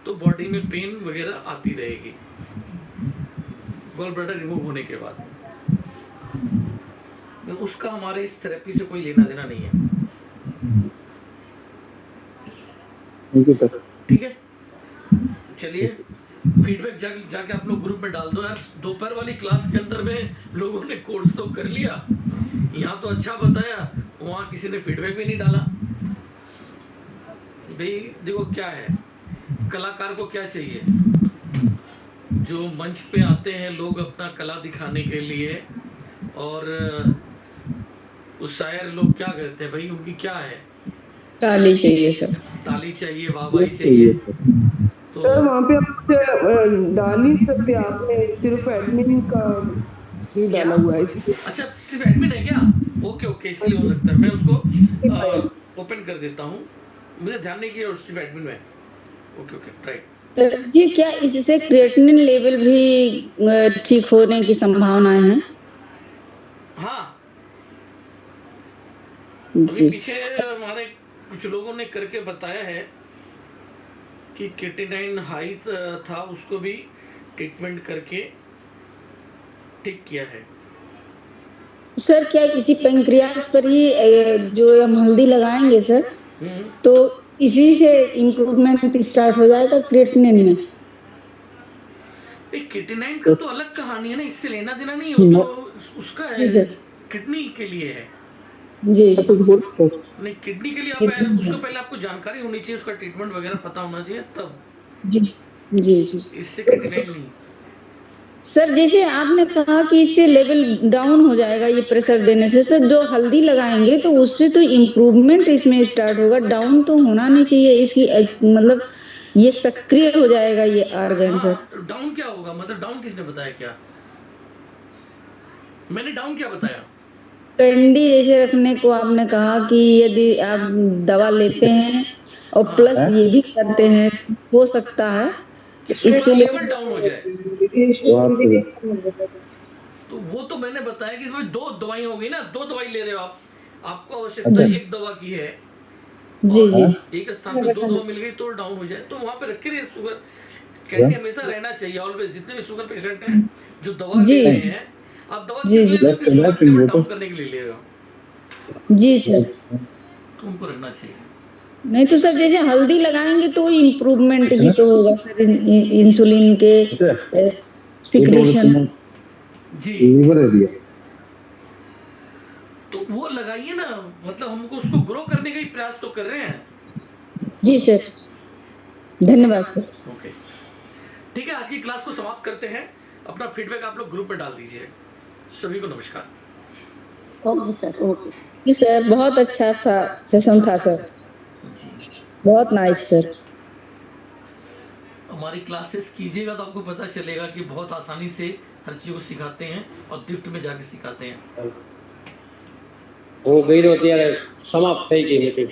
S1: तो बॉडी में पेन वगैरह आती रहेगी गॉल ब्लैडर रिमूव होने के बाद। उसका हमारे इस थेरेपी से कोई लेना देना नहीं है। ठीक है, चलिए फीडबैक जाके आप लोग ग्रुप में डाल दो यार। दोपहर वाली क्लास के अंदर में लोगों ने कोर्स तो कर लिया, यहाँ तो अच्छा बताया, वहाँ किसी ने फीडबैक भी नहीं डाला। भाई देखो क्या है, कलाकार को क्या चाहिए, जो मंच पे आते हैं लोग अपना कला दिखाने के लिए, और उस शायर लोग क्या कहते हैं भाई, उनकी क्या है,
S4: ताली चाहिए सर,
S1: ताली चाहिए, वाहवाही चाहिए। तो
S10: सर वहाँ पे आप डाल नहीं सकते, आपने सिर्फ एडमिन का ही डाला हुआ है इसलिए।
S1: अच्छा सिर्फ एडमिन है क्या? ओके ओके, इसलिए हो सकता है, मैं उसको ओपन कर देता हूँ, मुझे ध्यान नहीं किया, और सिर्फ एडमिन में। ओके ओके राइट
S4: जी। क्या इससे क्रिएटिनिन लेवल भी ठीक होने की संभावनाएं हैं?
S1: हाँ
S4: जी।
S1: पीछे हमारे कुछ लोगों ने करके बताया है कि क्रिएटिनिन हाई था, उसको भी ट्रीटमेंट करके ठीक किया है।
S4: सर क्या किसी पैंक्रियास पर ही जो हम हल्दी लगाएंगे सर, तो इसी से इम्प्रूवमेंट स्टार्ट हो जाएगा क्रिएटिनिन में?
S1: क्रिएटिनिन का तो अलग कहानी है ना, इससे लेना देना नहीं है, वो तो उसका है, किडनी के लिए है
S4: जी।
S1: नहीं, किडनी के लिए आप उसको पहले आपको जानकारी होनी चाहिए, उसका ट्रीटमेंट वगैरह पता होना चाहिए तब।
S4: जी जी जी।
S1: इससे क्रिएटिनिन नहीं।
S4: सर जैसे आपने कहा कि इससे लेवल डाउन हो जाएगा ये प्रेशर देने से, सर जो हल्दी लगाएंगे तो उससे तो इम्प्रूवमेंट इसमें स्टार्ट होगा, डाउन तो होना नहीं चाहिए इसकी, मतलब ये सक्रिय हो जाएगा ये आर्गन। सर
S1: तो डाउन क्या होगा, मतलब डाउन किसने बताया, क्या मैंने डाउन क्या बताया?
S4: कैंडी जैसे रखने को आपने कहा कि यदि आप दवा लेते हैं और प्लस ये भी करते हैं, हो सकता है
S1: इसके लेवल डाउन हो जाए। तो वो तो मैंने बताया कि भाई 2 दवाई हो गई ना, 2 दवाई ले रहे हो आप, आपको आवश्यकता एक दवा की है
S4: जी जी,
S1: एक स्थान पे 2 दवा मिल गई तो डाउन हो जाए, तो वहां पे रखे रहिए। शुगर कैंडी हमेशा रहना चाहिए ऑलवेज, जितने भी शुगर पेशेंट हैं जो दवा ले रहे हैं, आप दवा किस लिए ले रहे हो? शुगर डाउन करने के लिए ले रहे हो
S4: जी सर,
S1: तो उनको रखना चाहिए।
S4: नहीं तो सर जैसे हल्दी लगाएंगे तो इम्प्रूवमेंट ही तो होगा सर इंसुलिन के सिक्रेशन
S1: जी। तो वो लगाइए ना, मतलब हमको उसको ग्रो करने का ही प्रयास तो कर रहे हैं।
S4: जी सर, धन्यवाद सर।
S1: ओके ठीक है, आज की क्लास को समाप्त करते हैं। अपना फीडबैक आप लोग ग्रुप में डाल दीजिए। सभी को नमस्कार।
S8: ओके सर, ओके
S4: जी सर, बहुत अच्छा सा सेशन था सर, बहुत नाइस सर।
S1: हमारी क्लासेस कीजिएगा तो आपको पता चलेगा कि बहुत आसानी से हर चीज को सिखाते हैं और गिफ्ट में जाके सिखाते हैं।
S11: हो गई होती है समाप्त થઈ ગઈ मीटिंग।